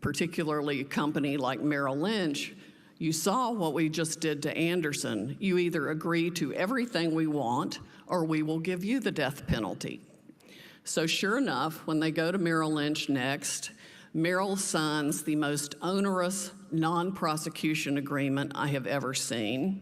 particularly a company like Merrill Lynch, you saw what we just did to Anderson. You either agree to everything we want or we will give you the death penalty. So sure enough, when they go to Merrill Lynch next, Merrill signs the most onerous non-prosecution agreement I have ever seen.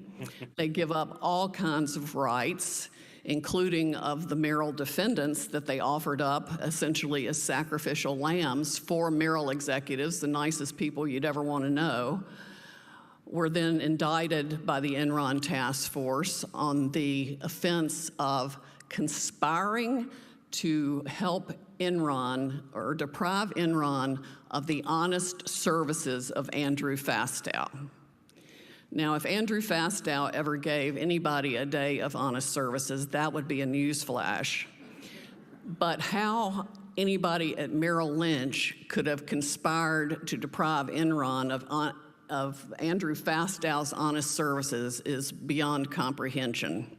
They give up all kinds of rights, including of the Merrill defendants that they offered up essentially as sacrificial lambs for Merrill executives, the nicest people you'd ever want to know, were then indicted by the Enron task force on the offense of conspiring to help Enron or deprive Enron of the honest services of Andrew Fastow. Now, if Andrew Fastow ever gave anybody a day of honest services, that would be a newsflash. But how anybody at Merrill Lynch could have conspired to deprive Enron of Andrew Fastow's honest services is beyond comprehension.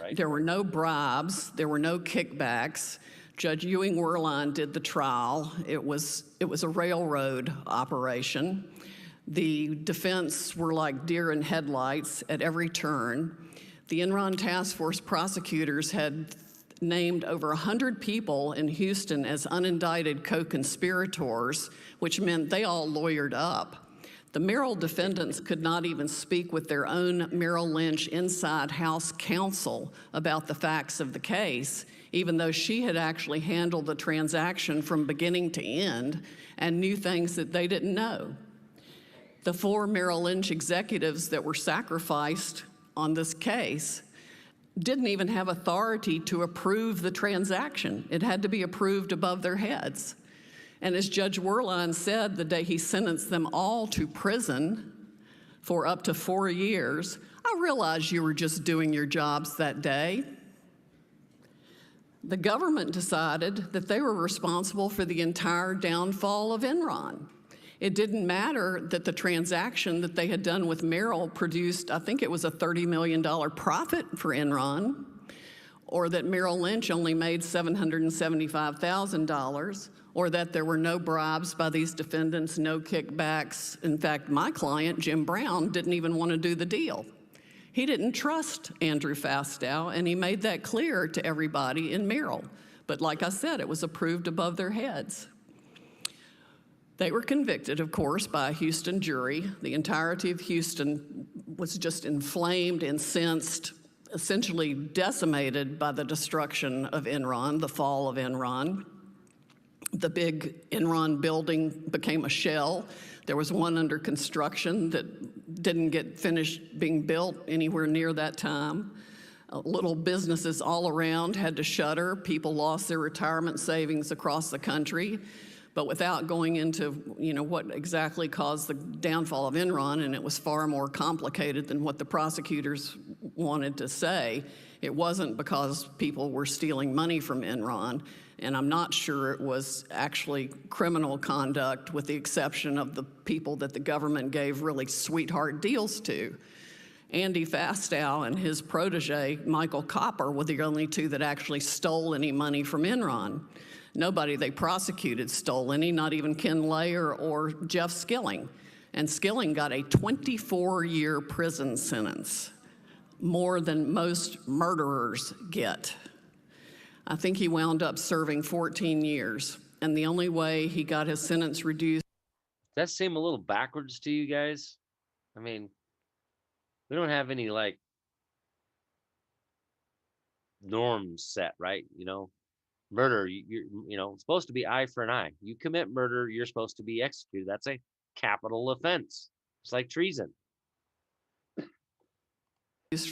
Right. There were no bribes, there were no kickbacks. Judge Ewing Werlein did the trial. It was a railroad operation. The defense were like deer in headlights at every turn. The Enron task force prosecutors had named over 100 people in Houston as unindicted co-conspirators, which meant they all lawyered up. The Merrill defendants could not even speak with their own Merrill Lynch inside house counsel about the facts of the case, even though she had actually handled the transaction from beginning to end and knew things that they didn't know. The 4 Merrill Lynch executives that were sacrificed on this case didn't even have authority to approve the transaction. It had to be approved above their heads. And as Judge Werlein said the day he sentenced them all to prison for up to 4 years, I realize you were just doing your jobs that day. The government decided that they were responsible for the entire downfall of Enron. It didn't matter that the transaction that they had done with Merrill produced, I think it was a $30 million profit for Enron, or that Merrill Lynch only made $775,000, or that there were no bribes by these defendants, no kickbacks. In fact, my client, Jim Brown, didn't even want to do the deal. He didn't trust Andrew Fastow, and he made that clear to everybody in Merrill. But like I said, it was approved above their heads. They were convicted, of course, by a Houston jury. The entirety of Houston was just inflamed, incensed, essentially decimated by the destruction of Enron, the fall of Enron. The big Enron building became a shell. There was one under construction that didn't get finished being built anywhere near that time. Little businesses all around had to shutter. People lost their retirement savings across the country. But without going into, what exactly caused the downfall of Enron, and it was far more complicated than what the prosecutors wanted to say, it wasn't because people were stealing money from Enron, and I'm not sure it was actually criminal conduct, with the exception of the people that the government gave really sweetheart deals to. Andy Fastow and his protege, Michael Copper, were the only two that actually stole any money from Enron. Nobody they prosecuted stole any, not even Ken Layer or Jeff Skilling. And Skilling got a 24-year prison sentence, more than most murderers get. I think he wound up serving 14 years, and the only way he got his sentence reduced. Does that seem a little backwards to you guys? I mean, we don't have any norms set, right? Murder, you're it's supposed to be eye for an eye. You commit murder, you're supposed to be executed. That's a capital offense. It's like treason.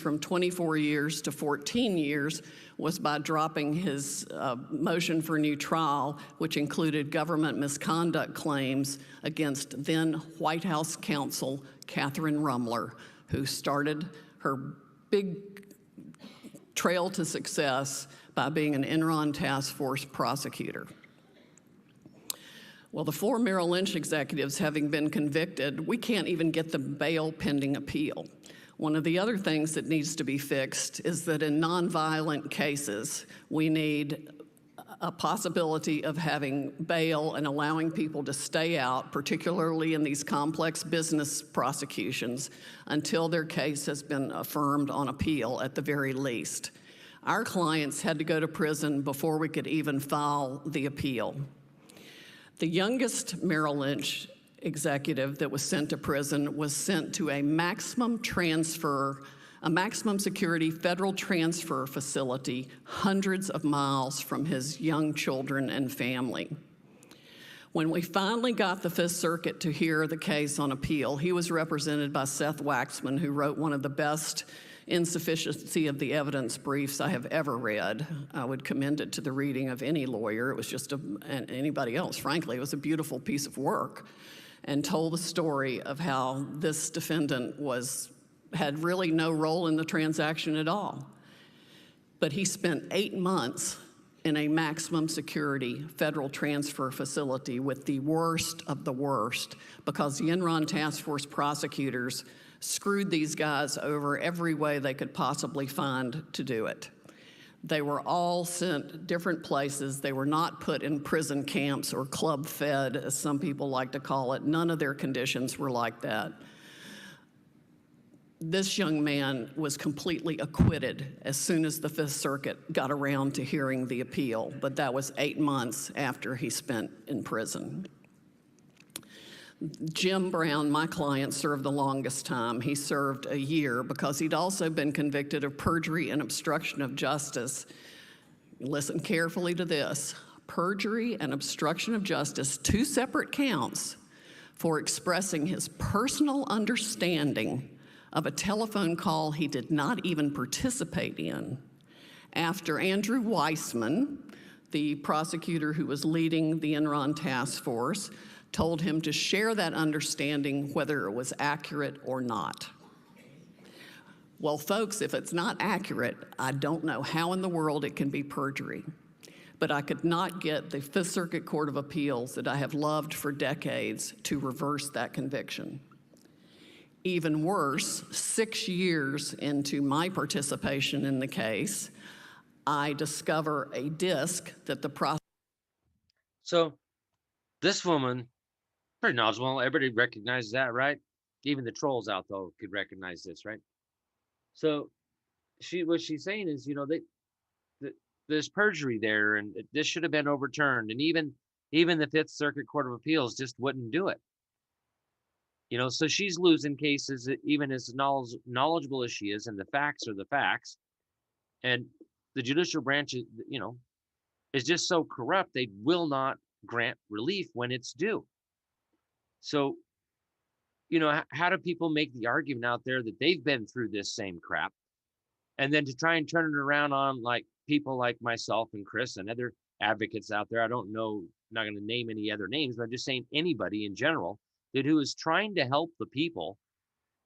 From 24 years to 14 years was by dropping his motion for new trial, which included government misconduct claims against then White House counsel Catherine Rumler, who started her big trail to success by being an Enron task force prosecutor. Well, the 4 Merrill Lynch executives having been convicted, we can't even get the bail pending appeal. One of the other things that needs to be fixed is that in nonviolent cases, we need a possibility of having bail and allowing people to stay out, particularly in these complex business prosecutions, until their case has been affirmed on appeal at the very least. Our clients had to go to prison before we could even file the appeal. The youngest Merrill Lynch executive that was sent to prison was sent to a maximum security federal transfer facility hundreds of miles from his young children and family. When we finally got the Fifth Circuit to hear the case on appeal, he was represented by Seth Waxman, who wrote one of the best insufficiency of the evidence briefs I have ever read. I would commend it to the reading of any lawyer. It was just, and anybody else, frankly. It was a beautiful piece of work, and told the story of how this defendant had really no role in the transaction at all. But he spent 8 months in a maximum security federal transfer facility with the worst of the worst, because the Enron task force prosecutors screwed these guys over every way they could possibly find to do it. They were all sent different places. They were not put in prison camps or club fed, as some people like to call it. None of their conditions were like that. This young man was completely acquitted as soon as the Fifth Circuit got around to hearing the appeal, but that was 8 months after he spent in prison. Jim Brown, my client, served the longest time. He served a year because he'd also been convicted of perjury and obstruction of justice. Listen carefully to this. Perjury and obstruction of justice, 2 separate counts for expressing his personal understanding of a telephone call he did not even participate in after Andrew Weissman, the prosecutor who was leading the Enron task force, told him to share that understanding whether it was accurate or not. Well, folks, if it's not accurate, I don't know how in the world it can be perjury. But I could not get the Fifth Circuit Court of Appeals that I have loved for decades to reverse that conviction. Even worse, 6 years into my participation in the case, I discover a disc that the prosecutor. So this woman, pretty knowledgeable. Everybody recognizes that, right? Even the trolls out there could recognize this, right? So what she's saying is, you know, there's perjury there, and this should have been overturned. And even the Fifth Circuit Court of Appeals just wouldn't do it. You know, so she's losing cases, even as knowledgeable as she is, and the facts are the facts. And the judicial branch, you know, is just so corrupt, they will not grant relief when it's due. So, you know, how do people make the argument out there that they've been through this same crap? And then to try and turn it around on like people like myself and Chris and other advocates out there, I don't know, not going to name any other names, but I'm just saying anybody in general that who is trying to help the people,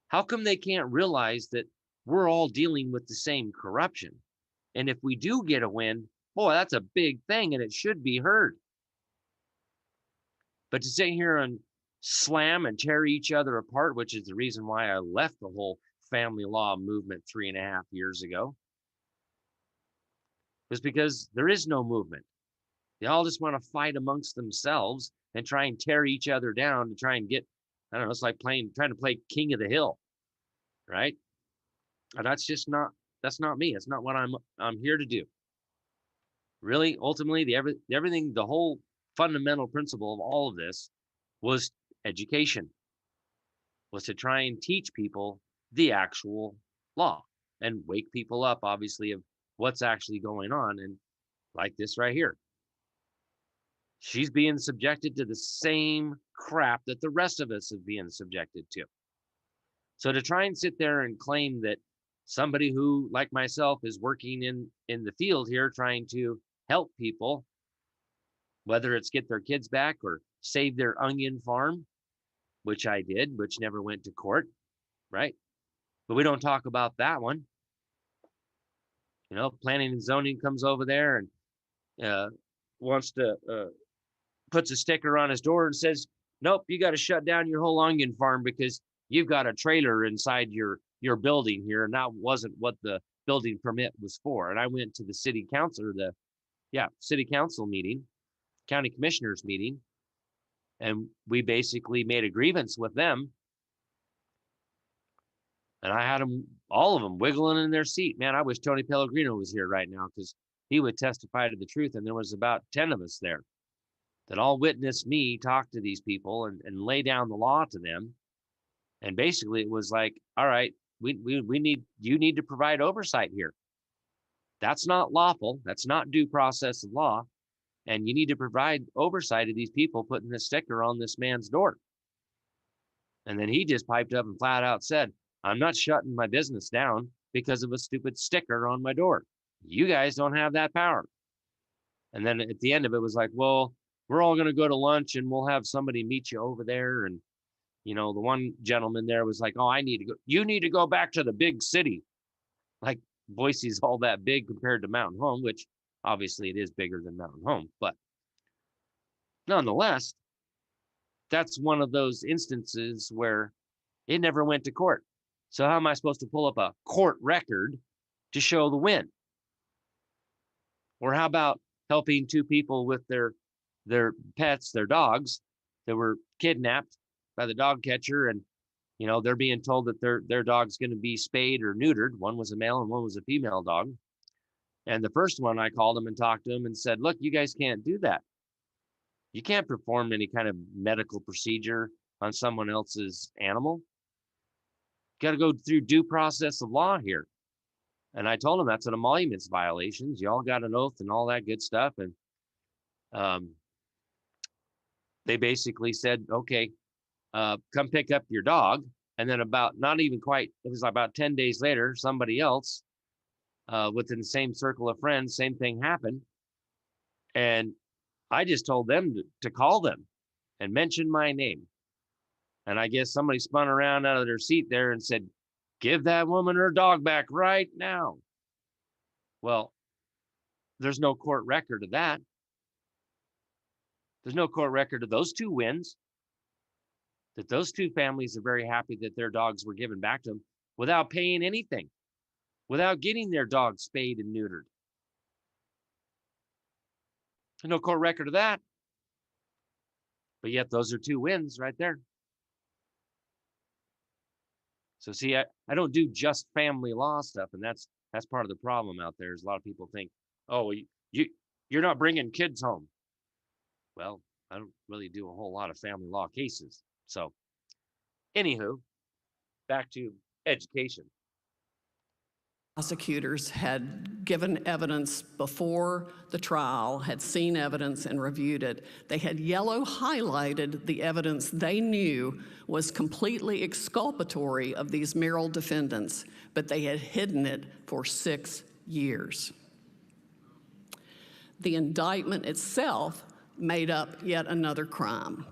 how come they can't realize that we're all dealing with the same corruption? And if we do get a win, boy, that's a big thing and it should be heard. But to sit here and slam and tear each other apart, which is the reason why I left the whole family law movement 3.5 years ago, was because there is no movement. They all just want to fight amongst themselves and try and tear each other down to try and get, I don't know, it's like trying to play King of the Hill, right? And that's not me. It's not what I'm here to do. Really, ultimately, the whole fundamental principle of all of this was education, was to try and teach people the actual law and wake people up, obviously, of what's actually going on. And like this right here, she's being subjected to the same crap that the rest of us are being subjected to. So to try and sit there and claim that somebody who, like myself, is working in the field here trying to help people, whether it's get their kids back or save their onion farm, which I did, which never went to court, right? But we don't talk about that one. You know, planning and zoning comes over there and wants to puts a sticker on his door and says, nope, you got to shut down your whole onion farm because you've got a trailer inside your building here, and that wasn't what the building permit was for. And I went to the city council, city council meeting, county commissioners meeting, and we basically made a grievance with them. And I had them, all of them, wiggling in their seat. Man, I wish Tony Pellegrino was here right now because he would testify to the truth. And there was about 10 of us there that all witnessed me talk to these people and lay down the law to them. And basically it was like, all right, you need to provide oversight here. That's not lawful. That's not due process of law. And you need to provide oversight of these people putting this sticker on this man's door. And then he just piped up and flat out said, I'm not shutting my business down because of a stupid sticker on my door. You guys don't have that power. And then at the end of it was like, well, we're all going to go to lunch and we'll have somebody meet you over there. And, you know, the one gentleman there was like, oh, you need to go back to the big city. Like Boise's all that big compared to Mountain Home, which obviously it is bigger than Mountain Home. But nonetheless, that's one of those instances where it never went to court. So how am I supposed to pull up a court record to show the win? Or how about helping two people with their pets, their dogs that were kidnapped by the dog catcher, and you know they're being told that their dog's going to be spayed or neutered. One was a male and one was a female dog. And the first one, I called him and talked to him and said, look, you guys can't do that. You can't perform any kind of medical procedure on someone else's animal. Got to go through due process of law here. And I told him that's an emoluments violations. You all got an oath and all that good stuff. And they basically said, okay, come pick up your dog. And then not even quite, it was about 10 days later, somebody else within the same circle of friends, same thing happened. And I just told them to call them and mention my name. And I guess somebody spun around out of their seat there and said, give that woman her dog back right now. Well, there's no court record of that. There's no court record of those two wins, that those two families are very happy that their dogs were given back to them without paying anything, without getting their dogs spayed and neutered. There's no court record of that. But yet those are two wins right there. So see, I don't do just family law stuff, and that's part of the problem out there. Is a lot of people think, oh, you're not bringing kids home. Well, I don't really do a whole lot of family law cases. So, anywho, back to education. Prosecutors had given evidence before the trial, had seen evidence and reviewed it. They had yellow highlighted the evidence they knew was completely exculpatory of these Merrill defendants, but they had hidden it for 6 years. The indictment itself made up yet another crime,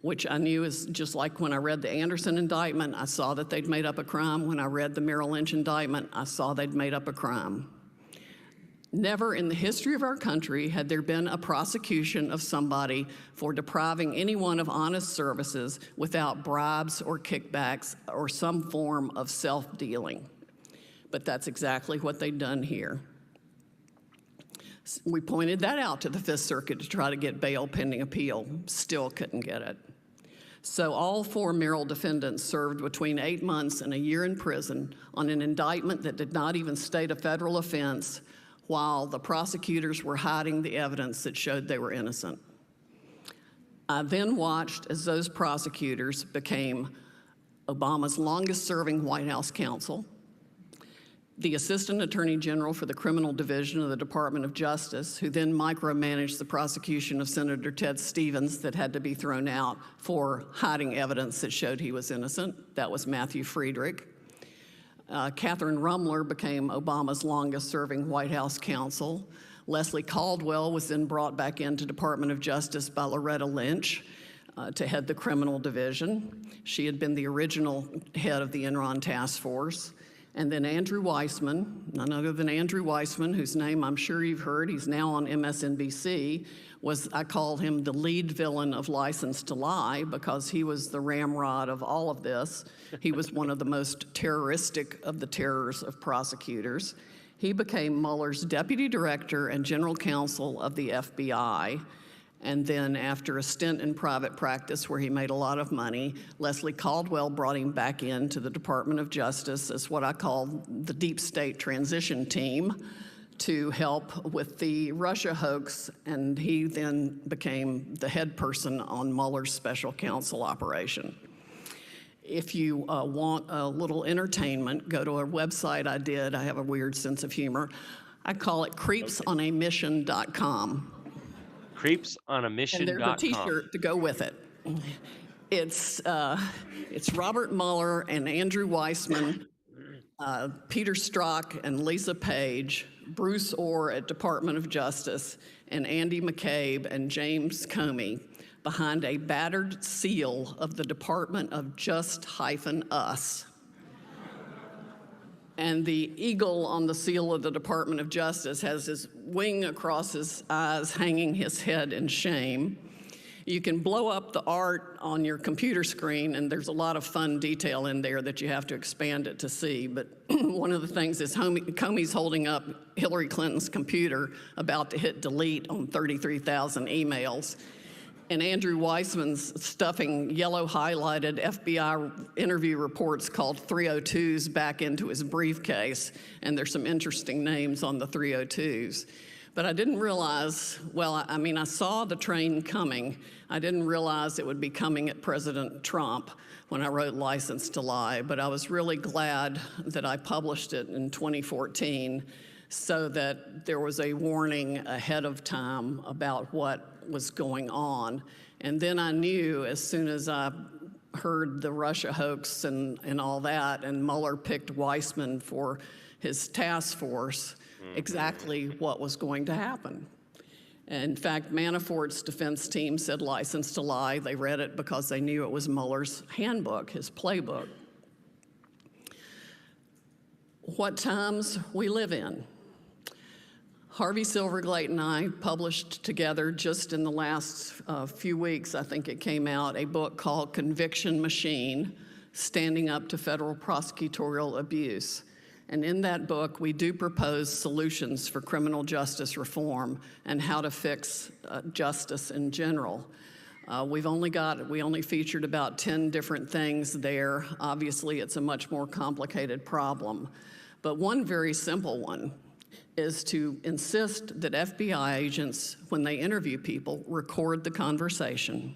which I knew is just like when I read the Anderson indictment, I saw that they'd made up a crime. When I read the Merrill Lynch indictment, I saw they'd made up a crime. Never in the history of our country had there been a prosecution of somebody for depriving anyone of honest services without bribes or kickbacks or some form of self-dealing. But that's exactly what they'd done here. We pointed that out to the Fifth Circuit to try to get bail pending appeal. Still couldn't get it. So all 4 Merrill defendants served between 8 months and a year in prison on an indictment that did not even state a federal offense, while the prosecutors were hiding the evidence that showed they were innocent. I then watched as those prosecutors became Obama's longest-serving White House counsel, the Assistant Attorney General for the Criminal Division of the Department of Justice, who then micromanaged the prosecution of Senator Ted Stevens that had to be thrown out for hiding evidence that showed he was innocent. That was Matthew Friedrich. Catherine Rumler became Obama's longest-serving White House counsel. Leslie Caldwell was then brought back into Department of Justice by Loretta Lynch to head the Criminal Division. She had been the original head of the Enron task force. And then Andrew Weissman, none other than Andrew Weissman, whose name I'm sure you've heard, he's now on MSNBC, I called him the lead villain of License to Lie because he was the ramrod of all of this. He was one of the most terroristic of the terrors of prosecutors. He became Mueller's deputy director and general counsel of the FBI. And then after a stint in private practice where he made a lot of money, Leslie Caldwell brought him back into the Department of Justice as what I call the deep state transition team to help with the Russia hoax, and he then became the head person on Mueller's special counsel operation. If you want a little entertainment, go to a website I did. I have a weird sense of humor. I call it creepsonamission.com. Creepsonamission.com. And there's a T-shirt to go with it. It's Robert Mueller and Andrew Weissman, Peter Strzok and Lisa Page, Bruce Orr at Department of Justice, and Andy McCabe and James Comey behind a battered seal of the Department of Just-Us. And the eagle on the seal of the Department of Justice has his wing across his eyes, hanging his head in shame. You can blow up the art on your computer screen, and there's a lot of fun detail in there that you have to expand it to see. But one of the things is Comey's holding up Hillary Clinton's computer, about to hit delete on 33,000 emails. And Andrew Weissman's stuffing yellow highlighted FBI interview reports called 302s back into his briefcase. And there's some interesting names on the 302s. But I didn't realize, well, I mean, I saw the train coming. I didn't realize it would be coming at President Trump when I wrote License to Lie. But I was really glad that I published it in 2014 so that there was a warning ahead of time about what was going on. And then I knew as soon as I heard the Russia hoax and all that, and Mueller picked Weissman for his task force, exactly what was going to happen. In fact, Manafort's defense team said license to lie. They read it because they knew it was Mueller's handbook, his playbook. What times we live in. Harvey Silverglate and I published together just in the last few weeks, I think it came out, a book called Conviction Machine, Standing Up to Federal Prosecutorial Abuse. And in that book, we do propose solutions for criminal justice reform and how to fix justice in general. We only featured about 10 different things there. Obviously, it's a much more complicated problem. But one very simple one is to insist that FBI agents, when they interview people, record the conversation,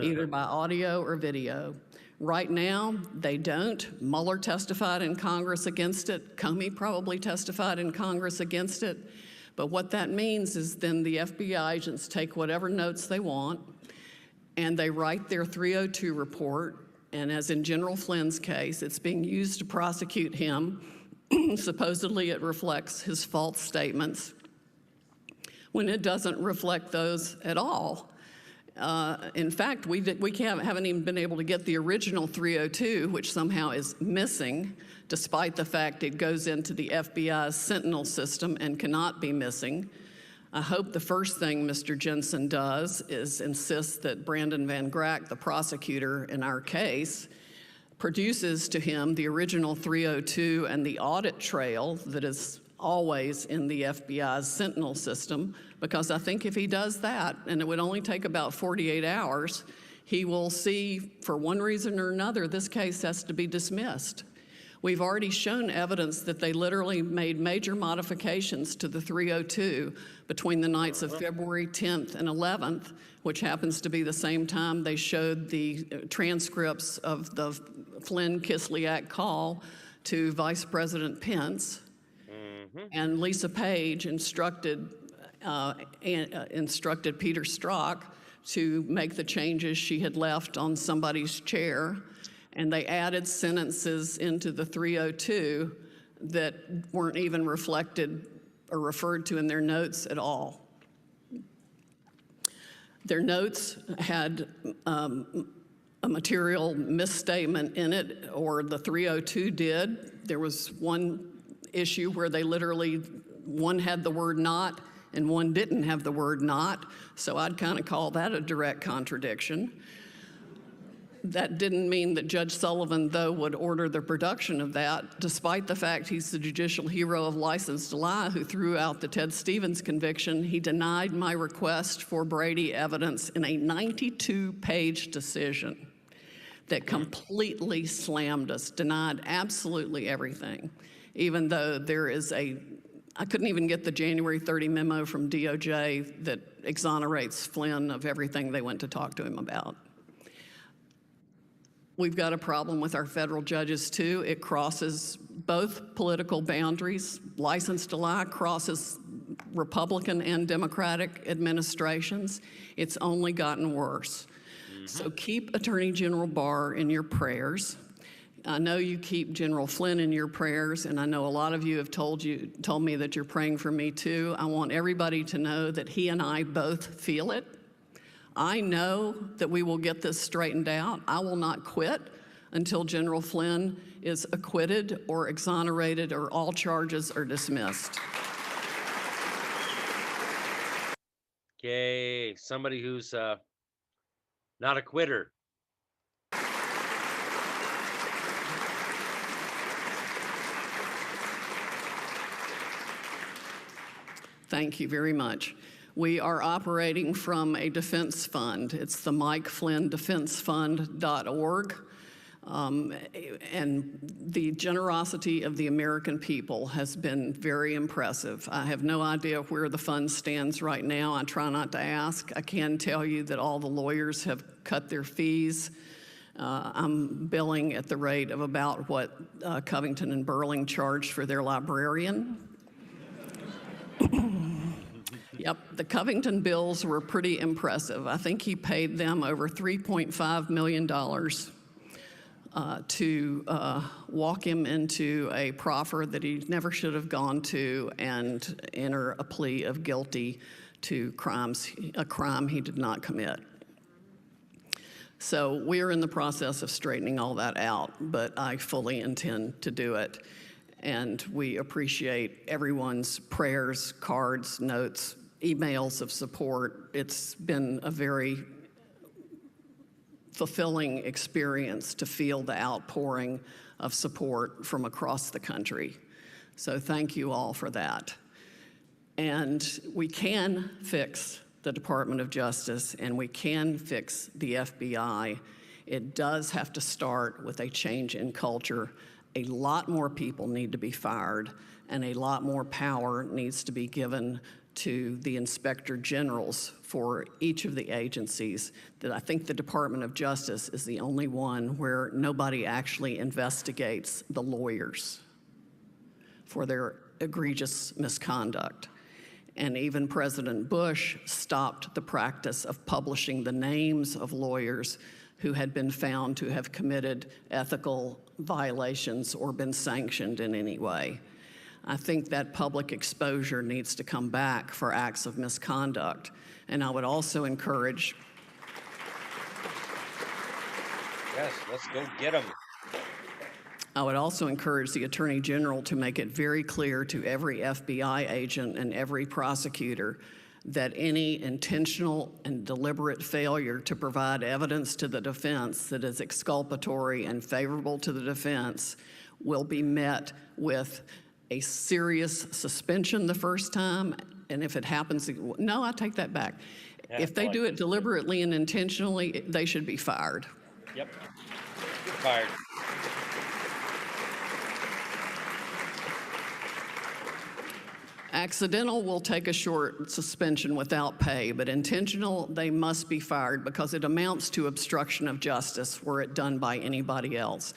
either by audio or video. Right now, they don't. Mueller testified in Congress against it. Comey probably testified in Congress against it. But what that means is then the FBI agents take whatever notes they want, and they write their 302 report, and as in General Flynn's case, it's being used to prosecute him. Supposedly it reflects his false statements, when it doesn't reflect those at all. In fact, we haven't even been able to get the original 302, which somehow is missing, despite the fact it goes into the FBI's Sentinel system and cannot be missing. I hope the first thing Mr. Jensen does is insist that Brandon Van Grack, the prosecutor in our case, produces to him the original 302 and the audit trail that is always in the FBI's Sentinel system, because I think if he does that, and it would only take about 48 hours, he will see, for one reason or another, this case has to be dismissed. We've already shown evidence that they literally made major modifications to the 302 between the nights of February 10th and 11th, which happens to be the same time they showed the transcripts of the Flynn-Kislyak call to Vice President Pence. And Lisa Page instructed Peter Strzok to make the changes she had left on somebody's chair, and they added sentences into the 302 that weren't even reflected or referred to in their notes at all. Their notes had a material misstatement in it, or the 302 did. There was one issue where they literally, one had the word not and one didn't have the word not, so I'd kind of call that a direct contradiction. That didn't mean that Judge Sullivan, though, would order the production of that, despite the fact he's the judicial hero of license to lie who threw out the Ted Stevens conviction. He denied my request for Brady evidence in a 92-page decision that completely slammed us, denied absolutely everything, even though there is I couldn't even get the January 30 memo from DOJ that exonerates Flynn of everything they went to talk to him about. We've got a problem with our federal judges, too. It crosses both political boundaries. License to lie crosses Republican and Democratic administrations. It's only gotten worse. So keep Attorney General Barr in your prayers. I know you keep General Flynn in your prayers, and I know a lot of you have told me that you're praying for me, too. I want everybody to know that he and I both feel it. I know that we will get this straightened out. I will not quit until General Flynn is acquitted or exonerated or all charges are dismissed. Okay, somebody who's not a quitter. Thank you very much. We are operating from a defense fund. It's the MikeFlynnDefenseFund.org. And the generosity of the American people has been very impressive. I have no idea where the fund stands right now. I try not to ask. I can tell you that all the lawyers have cut their fees. I'm billing at the rate of about what Covington and Burling charged for their librarian. Yep, the Covington bills were pretty impressive. I think he paid them over $3.5 million to walk him into a proffer that he never should have gone to and enter a plea of guilty to a crime he did not commit. So we are in the process of straightening all that out, but I fully intend to do it. And we appreciate everyone's prayers, cards, notes, emails of support. It's been a very fulfilling experience to feel the outpouring of support from across the country. So thank you all for that. And we can fix the Department of Justice, and we can fix the FBI. It does have to start with a change in culture. A lot more people need to be fired, and a lot more power needs to be given to the inspector generals for each of the agencies. That I think the Department of Justice is the only one where nobody actually investigates the lawyers for their egregious misconduct. And even President Bush stopped the practice of publishing the names of lawyers who had been found to have committed ethical violations or been sanctioned in any way. I think that public exposure needs to come back for acts of misconduct. And I would also encourage. Yes, let's go get them. I would also encourage the Attorney General to make it very clear to every FBI agent and every prosecutor that any intentional and deliberate failure to provide evidence to the defense that is exculpatory and favorable to the defense will be met with a serious suspension the first time, and if it happens, no, I take that back. Yeah, if they do it deliberately and intentionally, they should be fired. Yep, you're fired. Accidental will take a short suspension without pay, but intentional, they must be fired because it amounts to obstruction of justice were it done by anybody else.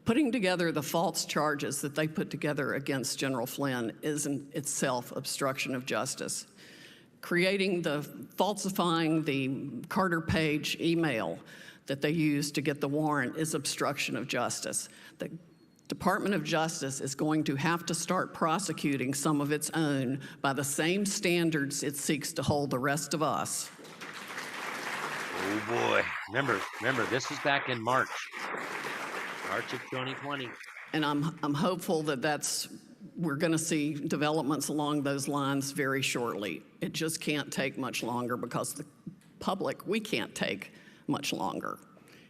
Putting together the false charges that they put together against General Flynn is in itself obstruction of justice. Falsifying the Carter Page email that they used to get the warrant is obstruction of justice. The Department of Justice is going to have to start prosecuting some of its own by the same standards it seeks to hold the rest of us. Oh boy, remember, this was back in March of 2020. And I'm hopeful that we're going to see developments along those lines very shortly. It just can't take much longer because the public, we can't take much longer.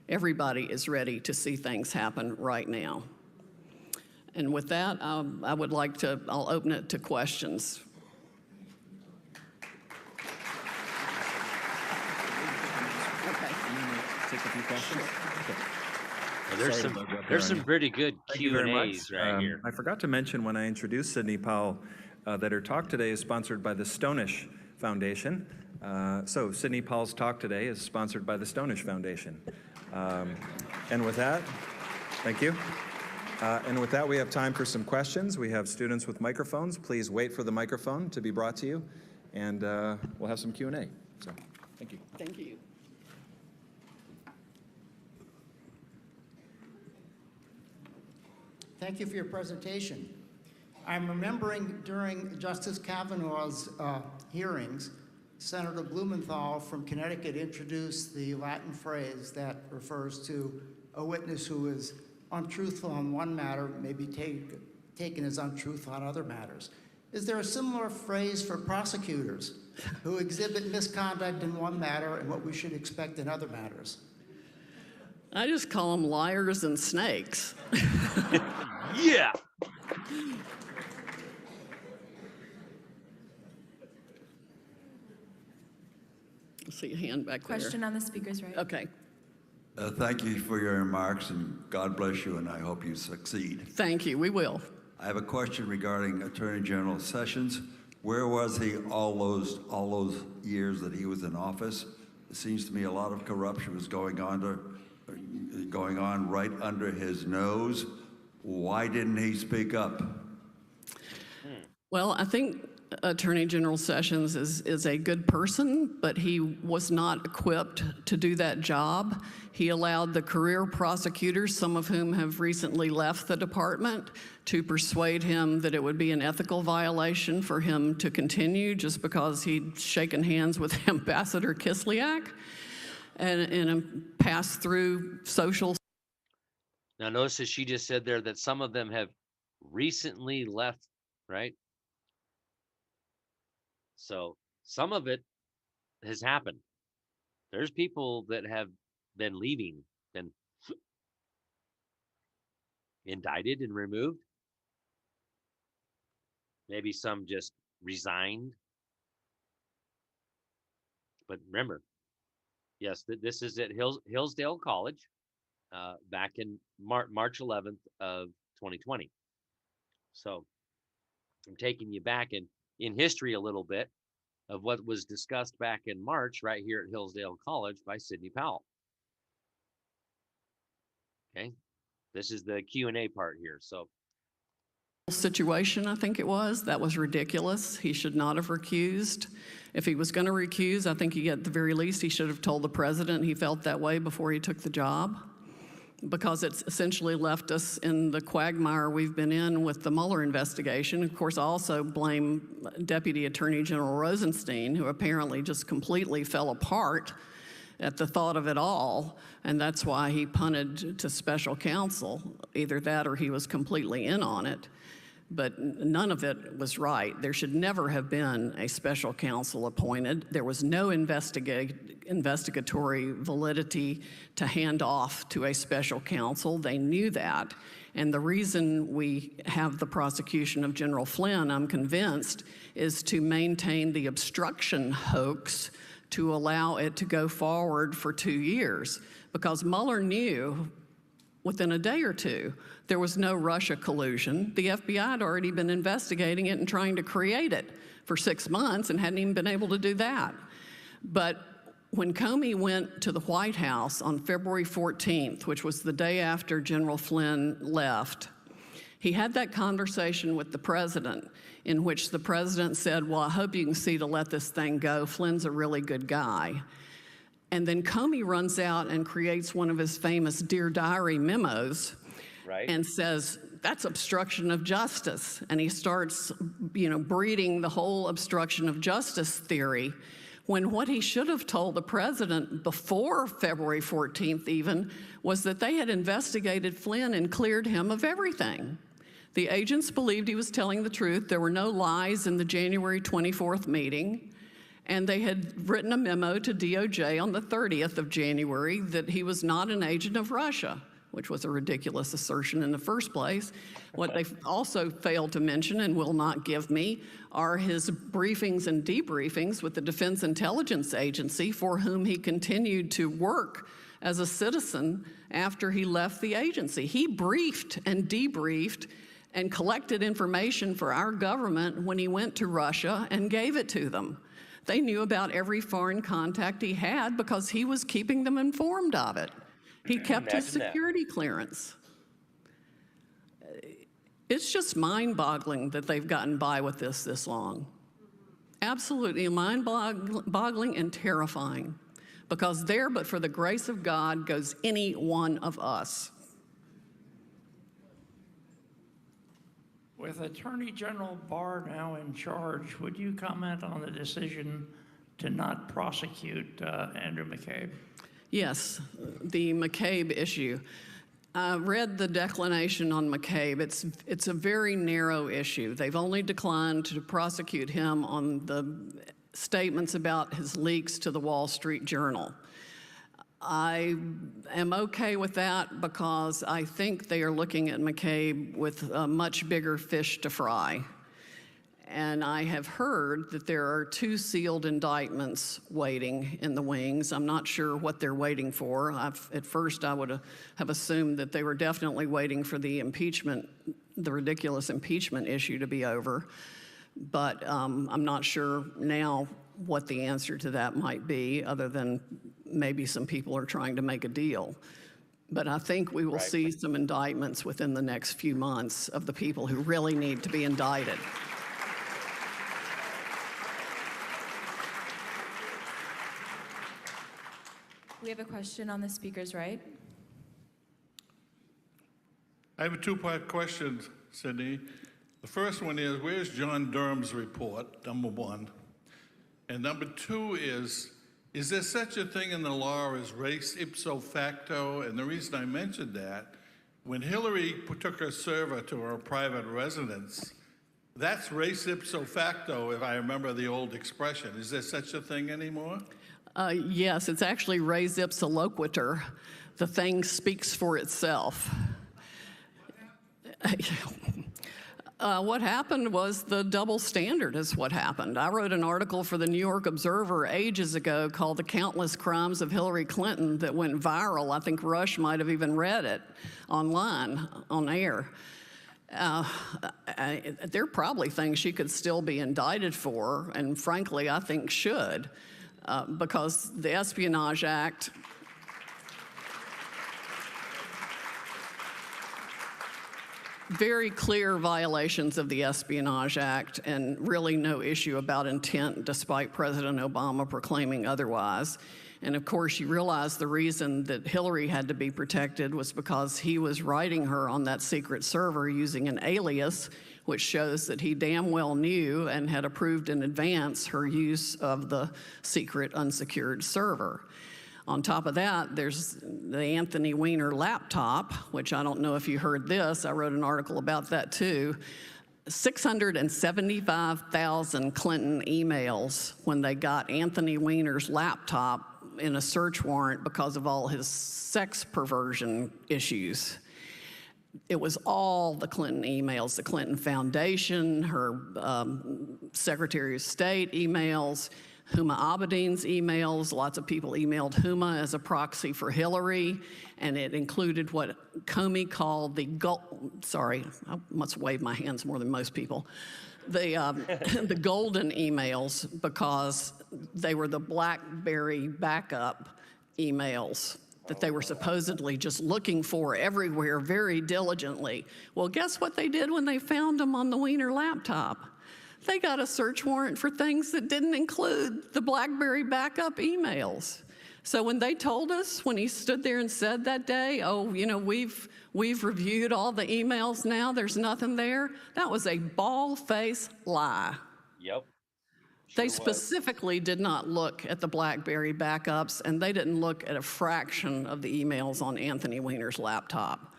Everybody is ready to see things happen right now. And with that, I'll open it to questions. Okay. Take a few questions. Okay. Well, there's some pretty good Q&As right here. I forgot to mention when I introduced Sydney Powell that her talk today is sponsored by the Stonish Foundation. So Sydney Powell's talk today is sponsored by the Stonish Foundation. And with that, thank you. And with that, we have time for some questions. We have students with microphones. Please wait for the microphone to be brought to you, and we'll have some Q&A. So, thank you. Thank you. Thank you for your presentation. I'm remembering during Justice Kavanaugh's hearings, Senator Blumenthal from Connecticut introduced the Latin phrase that refers to a witness who is untruthful on one matter may be taken as untruthful on other matters. Is there a similar phrase for prosecutors who exhibit misconduct in one matter and what we should expect in other matters? I just call them liars and snakes. Yeah. I see a hand back there. Question on the speaker's right. Okay. Thank you for your remarks, and God bless you, and I hope you succeed. Thank you. We will. I have a question regarding Attorney General Sessions. Where was he all those years that he was in office? It seems to me a lot of corruption was going on right under his nose. Why didn't he speak up? Well, I think Attorney General Sessions is a good person, but he was not equipped to do that job. He allowed the career prosecutors, some of whom have recently left the department, to persuade him that it would be an ethical violation for him to continue just because he'd shaken hands with Ambassador Kislyak and passed through social. Now notice that she just said there that some of them have recently left, right? So some of it has happened. There's people that have been leaving, been indicted and removed. Maybe some just resigned. But remember, yes, this is at Hillsdale College back in March 11th of 2020. So I'm taking you back in history a little bit of what was discussed back in March right here at Hillsdale College by Sidney Powell. Okay, this is the Q&A part here. So situation, I think it was. That was ridiculous. He should not have recused. If he was going to recuse, I think he, at the very least, he should have told the president he felt that way before he took the job, because it's essentially left us in the quagmire we've been in with the Mueller investigation. Of course, I also blame Deputy Attorney General Rosenstein, who apparently just completely fell apart at the thought of it all, and that's why he punted to special counsel. Either that or he was completely in on it. But none of it was right. There should never have been a special counsel appointed. There was no investigatory validity to hand off to a special counsel. They knew that. And the reason we have the prosecution of General Flynn, I'm convinced, is to maintain the obstruction hoax to allow it to go forward for 2 years. Because Mueller knew within a day or two there was no Russia collusion. The FBI had already been investigating it and trying to create it for 6 months and hadn't even been able to do that. But when Comey went to the White House on February 14th, which was the day after General Flynn left, he had that conversation with the president in which the president said, well, I hope you can see to let this thing go. Flynn's a really good guy. And then Comey runs out and creates one of his famous Dear Diary memos, right, and says, that's obstruction of justice. And he starts, breeding the whole obstruction of justice theory, when what he should have told the president before February 14th even was that they had investigated Flynn and cleared him of everything. The agents believed he was telling the truth. There were no lies in the January 24th meeting. And they had written a memo to DOJ on the 30th of January that he was not an agent of Russia, which was a ridiculous assertion in the first place. What they also failed to mention and will not give me are his briefings and debriefings with the Defense Intelligence Agency, for whom he continued to work as a citizen after he left the agency. He briefed and debriefed and collected information for our government when he went to Russia and gave it to them. They knew about every foreign contact he had because he was keeping them informed of it. He kept his security clearance. It's just mind-boggling that they've gotten by with this long. Absolutely mind-boggling and terrifying, because there, but for the grace of God, goes any one of us. With Attorney General Barr now in charge, would you comment on the decision to not prosecute Andrew McCabe? Yes, the McCabe issue. I read the declination on McCabe. It's a very narrow issue. They've only declined to prosecute him on the statements about his leaks to the Wall Street Journal. I am okay with that because I think they are looking at McCabe with a much bigger fish to fry. And I have heard that there are 2 sealed indictments waiting in the wings. I'm not sure what they're waiting for. At first, I would have assumed that they were definitely waiting for the impeachment, the ridiculous impeachment issue to be over. But I'm not sure now what the answer to that might be, other than maybe some people are trying to make a deal. But I think we will see some indictments within the next few months of the people who really need to be indicted. We have a question on the speaker's right. I have a two-part question, Sydney. The first one is, where's John Durham's report, number one? And number two is there such a thing in the law as race ipso facto? And the reason I mentioned that, when Hillary took her server to her private residence, that's race ipso facto, if I remember the old expression. Is there such a thing anymore? Yes, it's actually res ipsa loquitur. The thing speaks for itself. What happened was the double standard is what happened. I wrote an article for the New York Observer ages ago called The Countless Crimes of Hillary Clinton that went viral. I think Rush might have even read it online, on air. There are probably things she could still be indicted for, and frankly, I think should, because the Espionage Act very clear violations of the Espionage Act and really no issue about intent despite President Obama proclaiming otherwise. And of course, you realize the reason that Hillary had to be protected was because he was writing her on that secret server using an alias, which shows that he damn well knew and had approved in advance her use of the secret unsecured server. On top of that, there's the Anthony Weiner laptop, which I don't know if you heard this. I wrote an article about that too. 675,000 Clinton emails when they got Anthony Weiner's laptop in a search warrant because of all his sex perversion issues. It was all the Clinton emails, the Clinton Foundation, her Secretary of State emails, Huma Abedin's emails. Lots of people emailed Huma as a proxy for Hillary, and it included what Comey called the sorry, I must wave my hands more than most people. The golden emails, because they were the BlackBerry backup emails that they were supposedly just looking for everywhere very diligently. Well, guess what they did when they found them on the Weiner laptop? They got a search warrant for things that didn't include the BlackBerry backup emails. So when they told us, when he stood there and said that day, oh, you know, we've reviewed all the emails now, there's nothing there, that was a bald-faced lie. Yep. They specifically did not look at the BlackBerry backups, and they didn't look at a fraction of the emails on Anthony Weiner's laptop.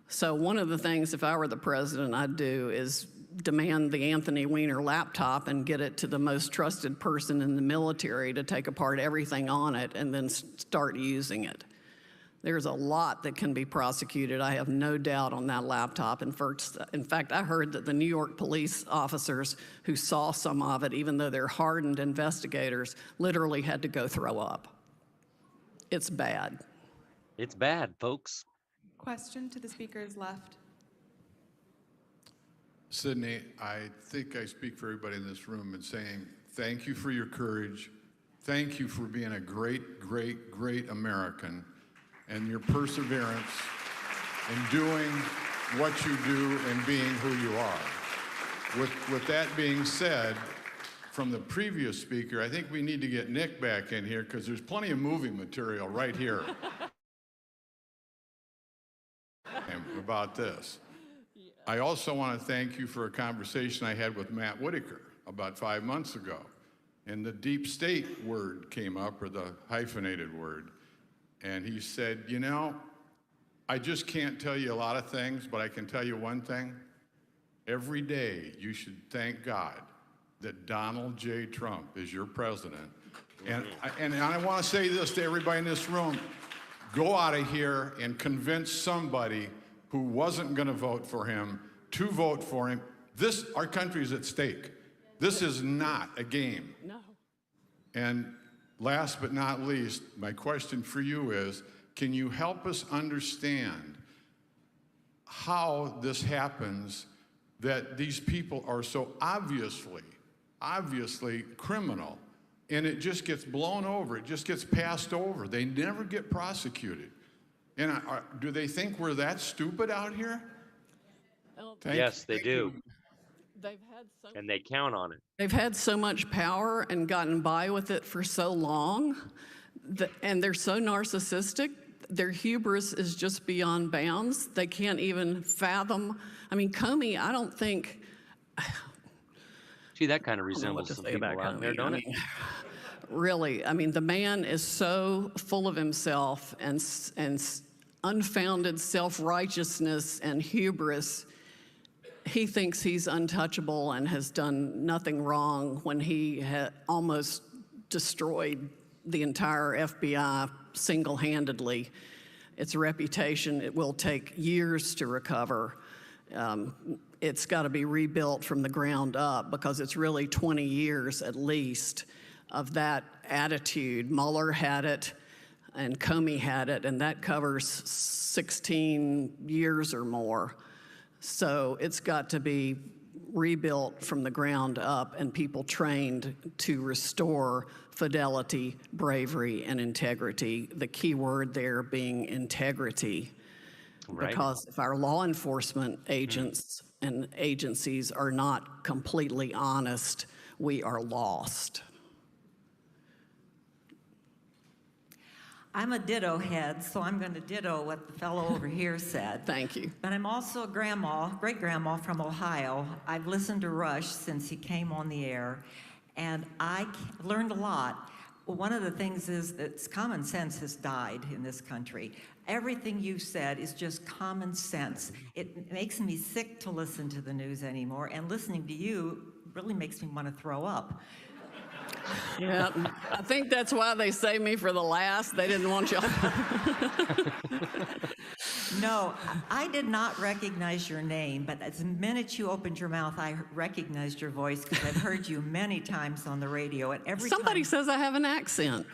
So one of the things, if I were the president, I'd do is demand the Anthony Weiner laptop and get it to the most trusted person in the military to take apart everything on it and then start using it. There's a lot that can be prosecuted, I have no doubt, on that laptop. In fact, I heard that the New York police officers who saw some of it, even though they're hardened investigators, literally had to go throw up. It's bad. It's bad, folks. Question to the speaker's left. Sydney, I think I speak for everybody in this room in saying thank you for your courage. Thank you for being a great, great, great American and your perseverance in doing what you do and being who you are. With that being said, from the previous speaker, I think we need to get Nick back in here because there's plenty of movie material right here about this. I also want to thank you for a conversation I had with Matt Whitaker about 5 months ago. And the deep state word came up, or the hyphenated word. And he said, you know, I just can't tell you a lot of things, but I can tell you one thing. Every day you should thank God that Donald J. Trump is your president. And I want to say this to everybody in this room. Go out of here and convince somebody who wasn't going to vote for him to vote for him. Our country is at stake. This is not a game. No. And last but not least, my question for you is, can you help us understand how this happens that these people are so obviously criminal, and it just gets blown over, it just gets passed over. They never get prosecuted. And do they think we're that stupid out here? Yes, they do. They've had And they count on it. They've had so much power and gotten by with it for so long And they're so narcissistic, their hubris is just beyond bounds. They can't even fathom. I mean, Comey, I don't think, Gee, that kind of I don't know what resembles to some say people about out there, Comey. don't I it? mean, really, I mean, the man is so full of himself and unfounded self-righteousness and hubris. He thinks he's untouchable and has done nothing wrong when he had almost destroyed the entire FBI single-handedly. Its reputation, it will take years to recover. It's got to be rebuilt from the ground up because it's really 20 years at least of that attitude. Mueller had it and Comey had it, and that covers 16 years or more. So it's got to be rebuilt from the ground up and people trained to restore fidelity, bravery, and integrity. The key word there being integrity. Right. Because if our law enforcement agents and agencies are not completely honest, we are lost. I'm a ditto head, so I'm going to ditto what the fellow over here said. Thank you. But I'm also a grandma, great-grandma from Ohio. I've listened to Rush since he came on the air, and I learned a lot. Well, one of the things is that common sense has died in this country. Everything you said is just common sense. It makes me sick to listen to the news anymore, and listening to you really makes me want to throw up. Yeah, I think that's why they saved me for the last. They didn't want you. No, I did not recognize your name, but the minute you opened your mouth, I recognized your voice because I've heard you many times on the radio. And every Somebody time, says I have an accent.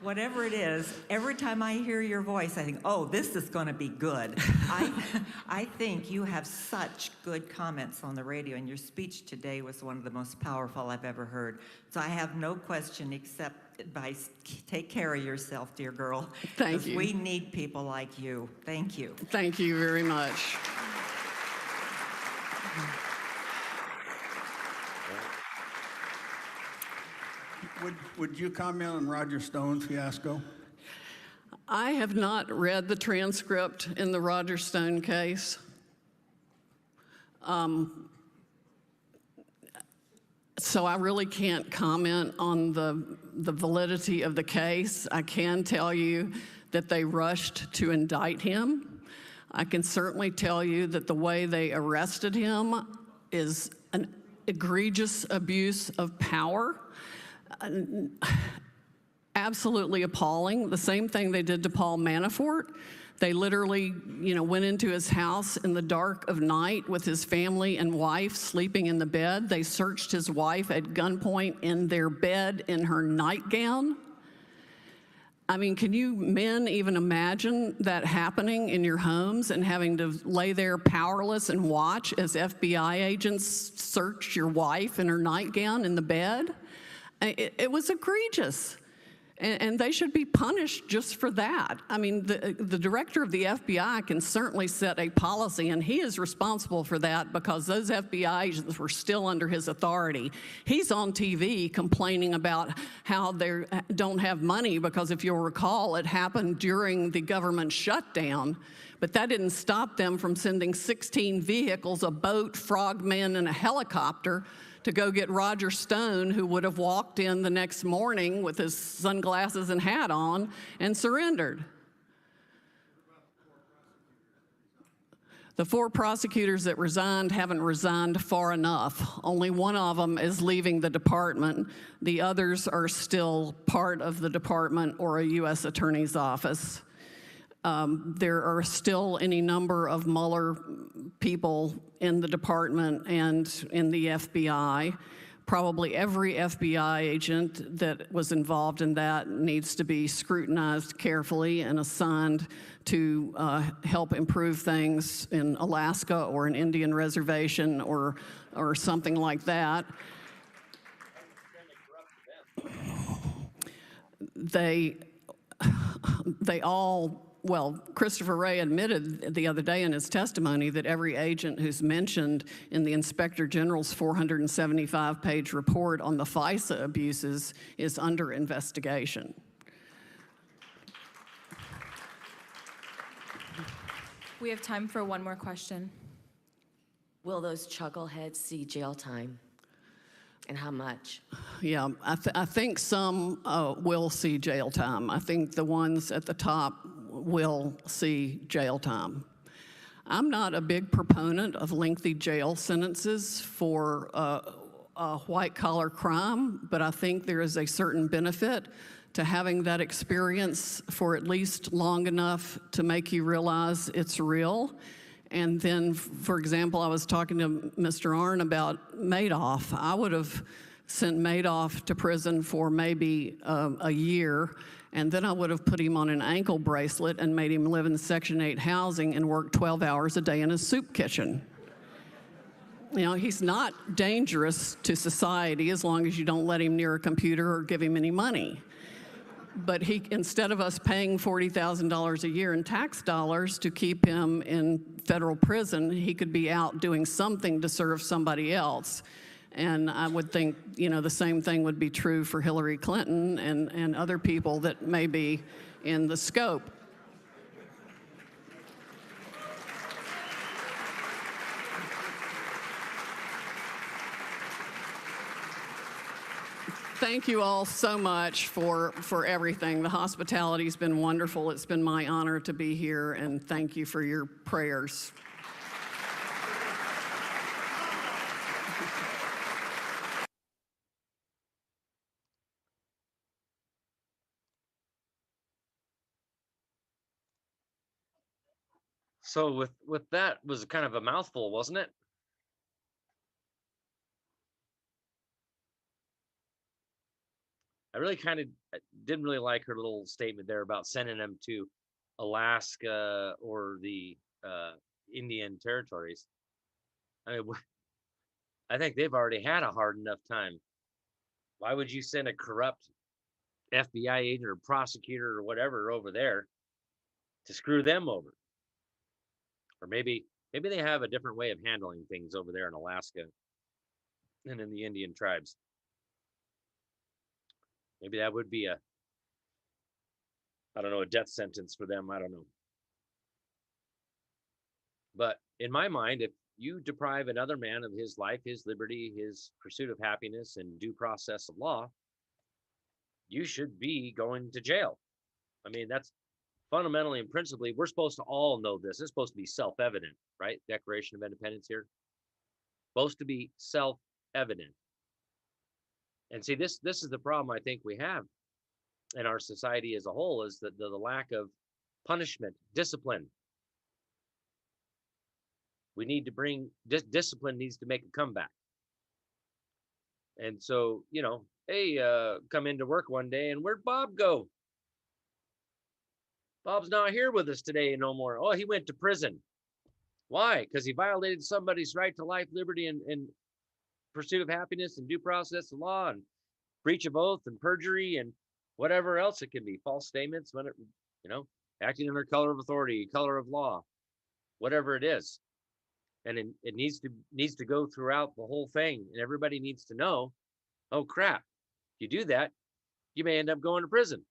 whatever it is, every time I hear your voice, I think, oh, this is going to be good. I think you have such good comments on the radio, and your speech today was one of the most powerful I've ever heard. So I have no question except advice. Take care of yourself, dear girl. Thank you. We need people like you. Thank you. Thank you very much. Would you comment on Roger Stone's fiasco? I have not read the transcript in the Roger Stone case. So I really can't comment on the validity of the case. I can tell you that they rushed to indict him. I can certainly tell you that the way they arrested him is an egregious abuse of power. Absolutely appalling. The same thing they did to Paul Manafort. They literally, went into his house in the dark of night with his family and wife sleeping in the bed. They searched his wife at gunpoint in their bed in her nightgown. I mean, can you men even imagine that happening in your homes and having to lay there powerless and watch as FBI agents search your wife in her nightgown in the bed? It was egregious, and they should be punished just for that. I mean, the director of the FBI can certainly set a policy, and he is responsible for that because those FBI agents were still under his authority. He's on TV complaining about how they don't have money because, if you'll recall, it happened during the government shutdown. But that didn't stop them from sending 16 vehicles, a boat, frogmen, and a helicopter to go get Roger Stone, who would have walked in the next morning with his sunglasses and hat on and surrendered. The 4 prosecutors that resigned haven't resigned far enough. Only one of them is leaving the department. The others are still part of the department or a U.S. Attorney's office. There are still any number of Mueller people in the department and in the FBI. Probably every FBI agent that was involved in that needs to be scrutinized carefully and assigned to help improve things in Alaska or an Indian reservation or something like that. They all well, Christopher Wray admitted the other day in his testimony that every agent who's mentioned in the Inspector General's 475-page report on the FISA abuses is under investigation. We have time for one more question. Will those chuckleheads see jail time? And how much? Yeah, I think some will see jail time. I think the ones at the top will see jail time. I'm not a big proponent of lengthy jail sentences for white-collar crime, but I think there is a certain benefit to having that experience for at least long enough to make you realize it's real. And then, for example, I was talking to Mr. Arnn about Madoff. I would have sent Madoff to prison for maybe a year, and then I would have put him on an ankle bracelet and made him live in Section 8 housing and work 12 hours a day in a soup kitchen. You know, he's not dangerous to society as long as you don't let him near a computer or give him any money. But he, instead of us paying $40,000 a year in tax dollars to keep him in federal prison, he could be out doing something to serve somebody else. And I would think, you know, the same thing would be true for Hillary Clinton and other people that may be in the scope. Thank you all so much for everything. The hospitality's been wonderful. It's been my honor to be here, and thank you for your prayers. So with that was kind of a mouthful, wasn't it? I really kind of didn't really like her little statement there about sending them to Alaska or the Indian territories. I mean, I think they've already had a hard enough time. Why would you send a corrupt FBI agent or prosecutor or whatever over there to screw them over? Or maybe they have a different way of handling things over there in Alaska and in the Indian tribes. Maybe that would be I don't know, a death sentence for them. I don't know. But in my mind, if you deprive another man of his life, his liberty, his pursuit of happiness and due process of law, you should be going to jail. I mean, that's fundamentally and principally, we're supposed to all know this. It's supposed to be self-evident, right? Declaration of Independence here. Supposed to be self-evident. And see, this is the problem I think we have in our society as a whole, is that the lack of punishment, discipline. We need to bring discipline needs to make a comeback. And so, you know, hey, come into work one day and where'd Bob go? Bob's not here with us today no more. Oh, he went to prison. Why? Because he violated somebody's right to life, liberty, and pursuit of happiness and due process of law and breach of oath and perjury and whatever else it can be, false statements, when it, you know, acting under color of authority, color of law, whatever it is. And it needs to go throughout the whole thing, and everybody needs to know, oh crap, if you do that, you may end up going to prison.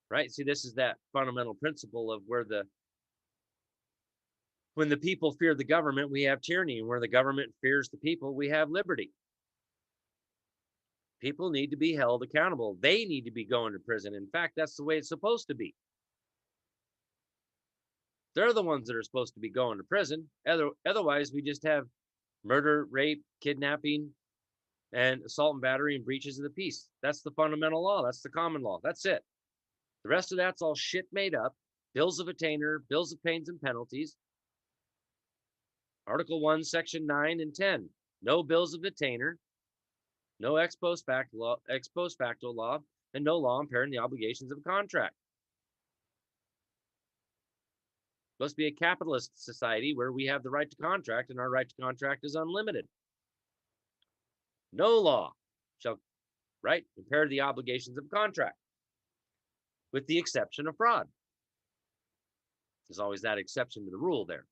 Right? See, this is that fundamental principle of when the people fear the government, we have tyranny, and where the government fears the people, we have liberty. People need to be held accountable. They need to be going to prison. In fact, that's the way it's supposed to be. They're the ones that are supposed to be going to prison. Otherwise, we just have murder, rape, kidnapping, and assault and battery and breaches of the peace. That's the fundamental law. That's the common law. That's it. The rest of that's all shit made up. Bills of attainder, bills of pains and penalties. Article 1, Section 9 and 10. No bills of attainder, no ex post facto law, and no law impairing the obligations of a contract. Supposed to be a capitalist society where we have the right to contract, and our right to contract is unlimited. No law shall, impair the obligations of a contract, with the exception of fraud. There's always that exception to the rule there.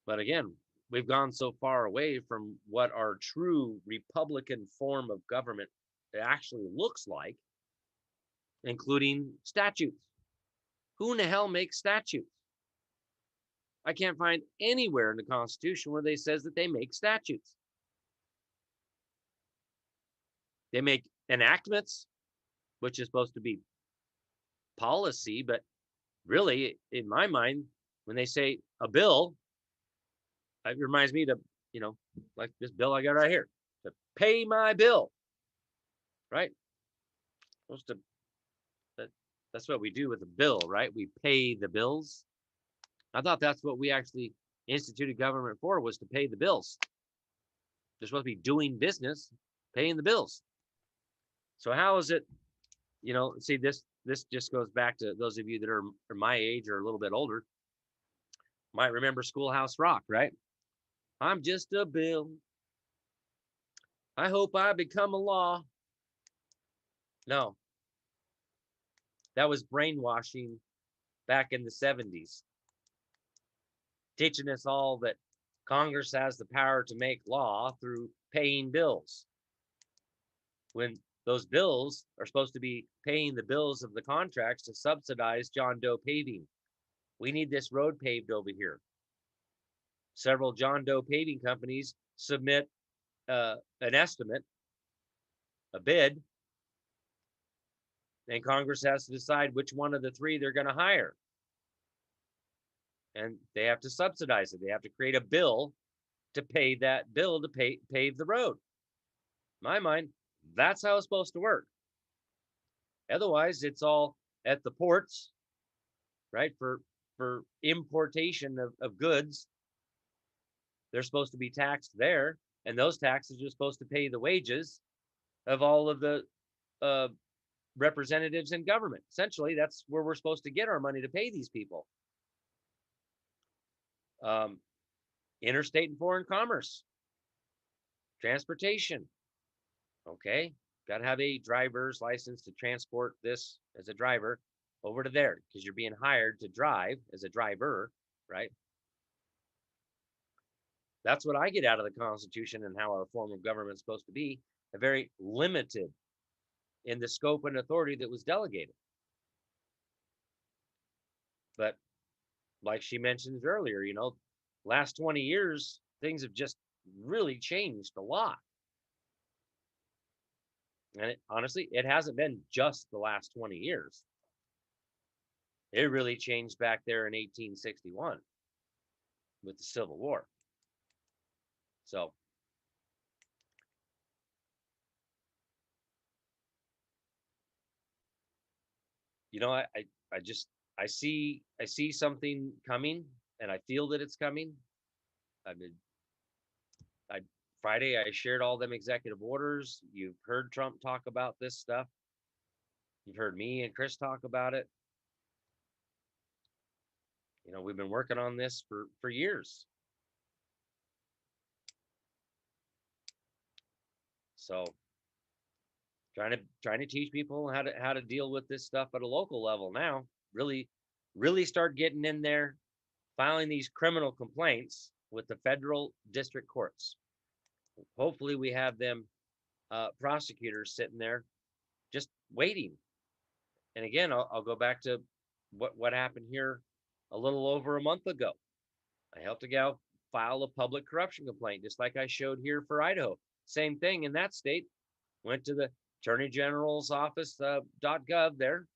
But again, we've gone so far away from what our true Republican form of government actually looks like, including statutes. Who in the hell makes statutes? I can't find anywhere in the Constitution where they says that they make statutes. They make enactments, which is supposed to be policy, but really, in my mind, when they say a bill, it reminds me to, like this bill I got right here, to pay my bill, right? Supposed to, that's what we do with a bill, right? We pay the bills. I thought that's what we actually instituted government for, was to pay the bills. They're supposed to be doing business, paying the bills. So how is it, see, this just goes back to those of you that are my age or a little bit older, might remember Schoolhouse Rock, right? I'm just a bill. I hope I become a law. No. That was brainwashing back in the 70s. Teaching us all that Congress has the power to make law through paying bills. When those bills are supposed to be paying the bills of the contracts to subsidize John Doe paving. We need this road paved over here. Several John Doe paving companies submit an estimate, a bid, and Congress has to decide which one of the three they're going to hire. And they have to subsidize it. They have to create a bill to pay that bill to pave the road. In my mind, that's how it's supposed to work. Otherwise, it's all at the ports, right? For importation of goods, they're supposed to be taxed there, and those taxes are supposed to pay the wages of all of the representatives in government. Essentially, that's where we're supposed to get our money to pay these people. Interstate and foreign commerce, transportation. Okay, got to have a driver's license to transport this as a driver over to there, because you're being hired to drive as a driver, right? That's what I get out of the Constitution and how our form of government is supposed to be, a very limited in the scope and authority that was delegated. But like she mentioned earlier, last 20 years, things have just really changed a lot. And honestly, it hasn't been just the last 20 years. It really changed back there in 1861 with the Civil War. So, I see something coming, and I feel that it's coming. Friday, I shared all them executive orders. You've heard Trump talk about this stuff. You've heard me and Chris talk about it. We've been working on this for years. So trying to teach people how to deal with this stuff at a local level now. Really start getting in there, filing these criminal complaints with the federal district courts. Hopefully we have them prosecutors sitting there just waiting. And again, I'll go back to what happened here a little over a month ago. I helped a gal file a public corruption complaint, just like I showed here for Idaho. Same thing in that state. Went to the Attorney General's office, .gov there.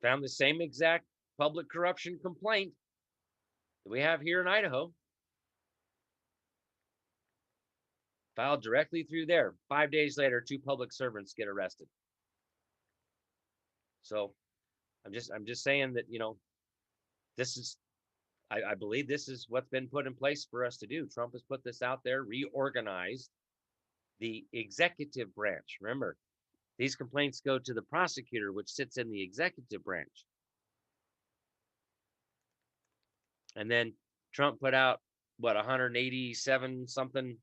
Found the same exact public corruption complaint that we have here in Idaho. Filed directly through there. 5 days later, 2 public servants get arrested. So I'm just saying that, this is, I believe this is what's been put in place for us to do. Trump has put this out there, reorganized the executive branch. Remember, these complaints go to the prosecutor, which sits in the executive branch. And then Trump put out, 187 something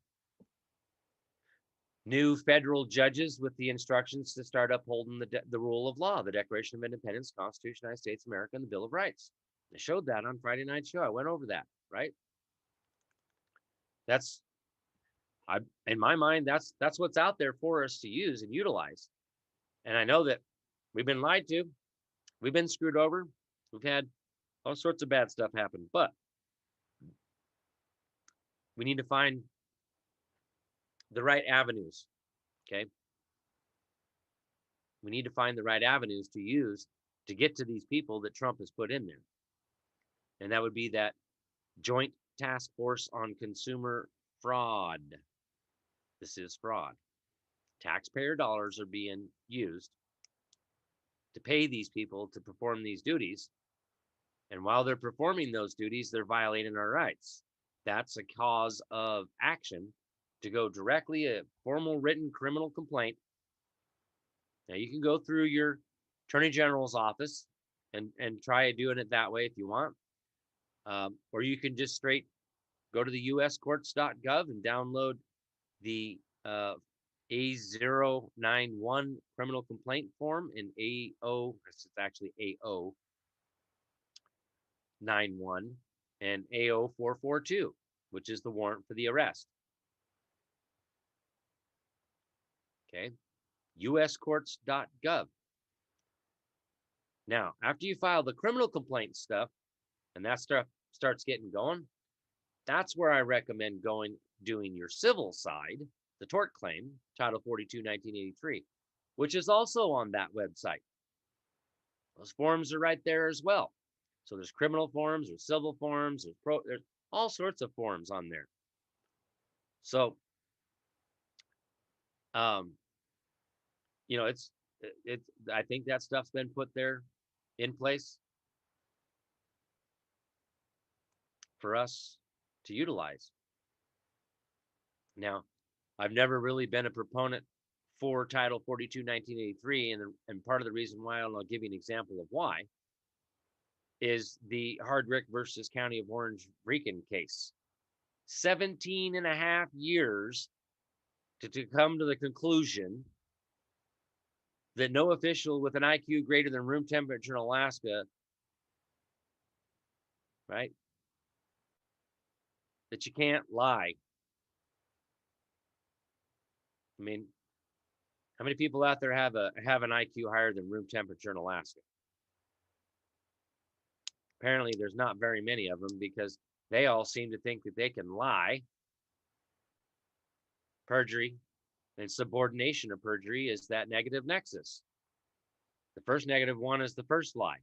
new federal judges with the instructions to start upholding the rule of law, the Declaration of Independence, Constitution of the United States of America, and the Bill of Rights. I showed that on Friday night show. I went over that, right? In my mind, that's what's out there for us to use and utilize. And I know that we've been lied to, we've been screwed over, we've had all sorts of bad stuff happen, but we need to find the right avenues, okay? We need to find the right avenues to use to get to these people that Trump has put in there. And that would be that Joint Task Force on Consumer Fraud. This is fraud. Taxpayer dollars are being used to pay these people to perform these duties. And while they're performing those duties, they're violating our rights. That's a cause of action to go directly a formal written criminal complaint. Now you can go through your Attorney General's office and try doing it that way if you want. Or you can just straight go to the uscourts.gov and download the A091 criminal complaint form in it's actually AO91 and AO442, which is the warrant for the arrest. Okay, uscourts.gov. Now, after you file the criminal complaint stuff, and that stuff starts getting going, that's where I recommend doing your civil side, the tort claim, Title 42, 1983, which is also on that website. Those forms are right there as well. So there's criminal forms, there's civil forms, there's all sorts of forms on there. So, you know, I think that stuff's been put there in place for us to utilize. Now, I've never really been a proponent for Title 42, 1983, and part of the reason why, and I'll give you an example of why, is the Hardrick versus County of Orange Rican case. 17 and a half years to come to the conclusion that no official with an IQ greater than room temperature in Alaska, right, that you can't lie. I mean, how many people out there have an IQ higher than room temperature in Alaska? Apparently, there's not very many of them because they all seem to think that they can lie. Perjury and subordination of perjury is that negative nexus. The first negative one is the first lie.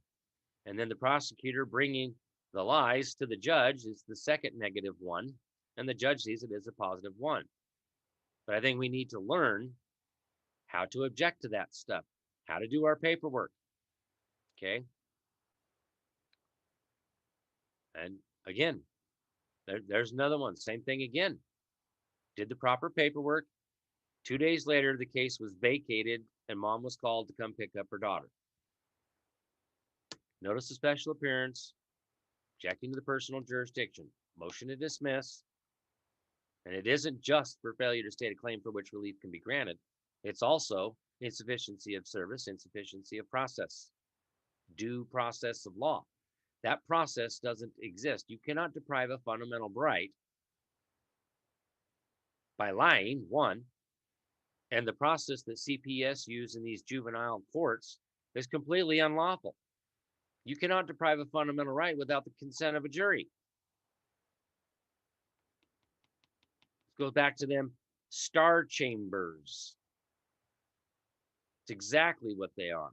And then the prosecutor bringing the lies to the judge is the second negative one. And the judge sees it as a positive one. But I think we need to learn how to object to that stuff, how to do our paperwork. Okay. And again, there's another one. Same thing again. Did the proper paperwork. 2 days later, the case was vacated and mom was called to come pick up her daughter. Notice of special appearance, objecting to the personal jurisdiction, motion to dismiss. And it isn't just for failure to state a claim for which relief can be granted. It's also insufficiency of service, insufficiency of process, due process of law. That process doesn't exist. You cannot deprive a fundamental right by lying, one, and the process that CPS use in these juvenile courts is completely unlawful. You cannot deprive a fundamental right without the consent of a jury. Let's go back to them star chambers. It's exactly what they are.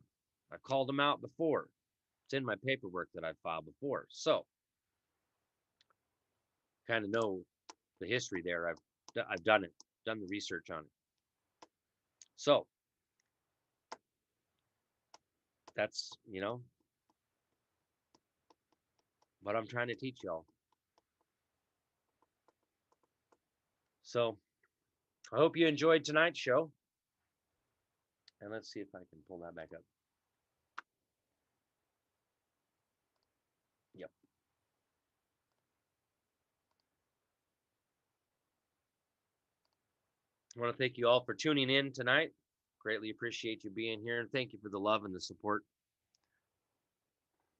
I called them out before. It's in my paperwork that I filed before. So, kind of know the history there. I've done it, done the research on it. So, that's, you know, what I'm trying to teach y'all. So, I hope you enjoyed tonight's show. And let's see if I can pull that back up. Yep. I want to thank you all for tuning in tonight. Greatly appreciate you being here, and thank you for the love and the support.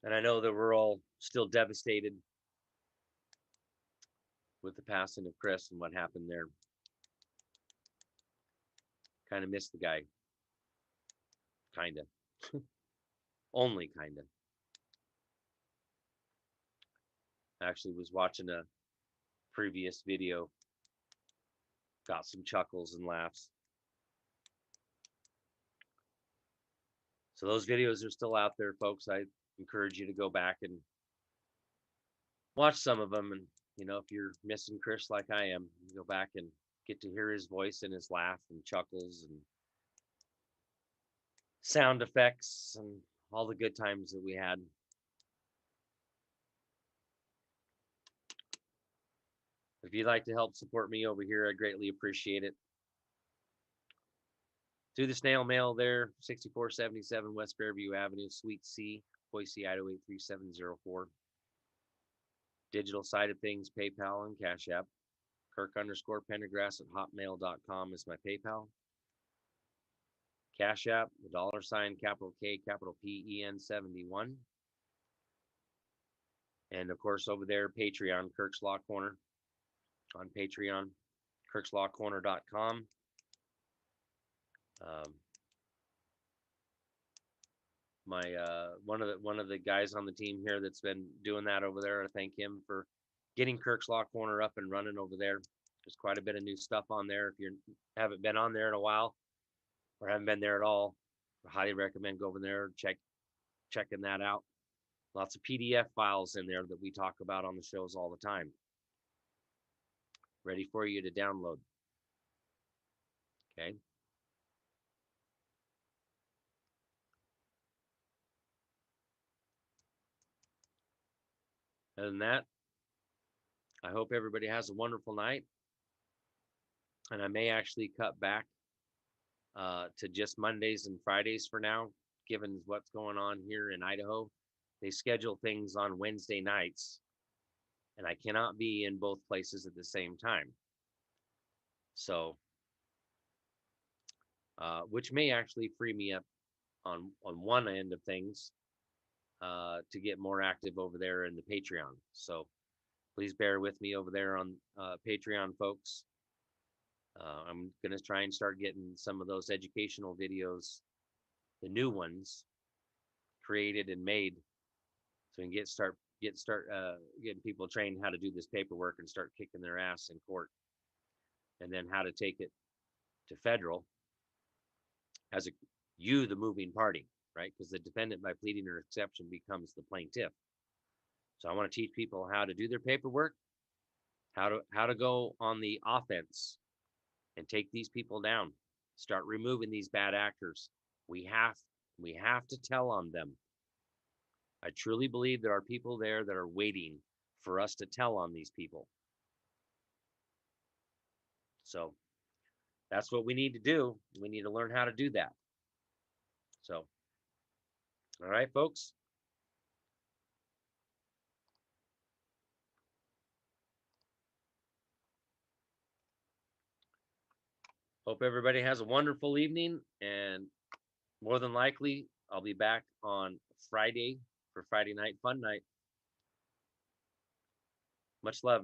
And I know that we're all still devastated with the passing of Chris and what happened there. Kind of missed the guy. Kind of. Only kind of. Actually was watching a previous video. Got some chuckles and laughs. So those videos are still out there, folks. I encourage you to go back and watch some of them. And, you know, if you're missing Chris like I am, you go back and get to hear his voice and his laugh and chuckles and sound effects and all the good times that we had. If you'd like to help support me over here, I greatly appreciate it. Do the snail mail there, 6477 West Fairview Avenue, Suite C, Boise, Idaho 83704. Digital side of things, PayPal and Cash App. Kirk_Pendergrass at hotmail.com is my PayPal. Cash App, the $, capital K, capital PEN 71. And of course, over there, Patreon, Kirk's Law Corner on Patreon, kirkslawcorner.com. One of the guys on the team here that's been doing that over there, I thank him for getting Kirk's Law Corner up and running over there. There's quite a bit of new stuff on there. If you haven't been on there in a while or haven't been there at all, I highly recommend go over there, checking that out. Lots of PDF files in there that we talk about on the shows all the time. Ready for you to download. Okay. Other than that, I hope everybody has a wonderful night. And I may actually cut back to just Mondays and Fridays for now, given what's going on here in Idaho. They schedule things on Wednesday nights, and I cannot be in both places at the same time. So, which may actually free me up on one end of things to get more active over there in the Patreon. So please bear with me over there on Patreon, folks. I'm going to try and start getting some of those educational videos, the new ones, created and made, so we can start getting people trained how to do this paperwork and start kicking their ass in court, and then how to take it to federal as the moving party, right? Because the defendant by pleading or exception becomes the plaintiff. So I want to teach people how to do their paperwork, how to go on the offense and take these people down, start removing these bad actors. We have to tell on them. I truly believe there are people there that are waiting for us to tell on these people. So that's what we need to do. We need to learn how to do that. So, all right, folks. Hope everybody has a wonderful evening, and more than likely, I'll be back on Friday for Friday night fun night. Much love.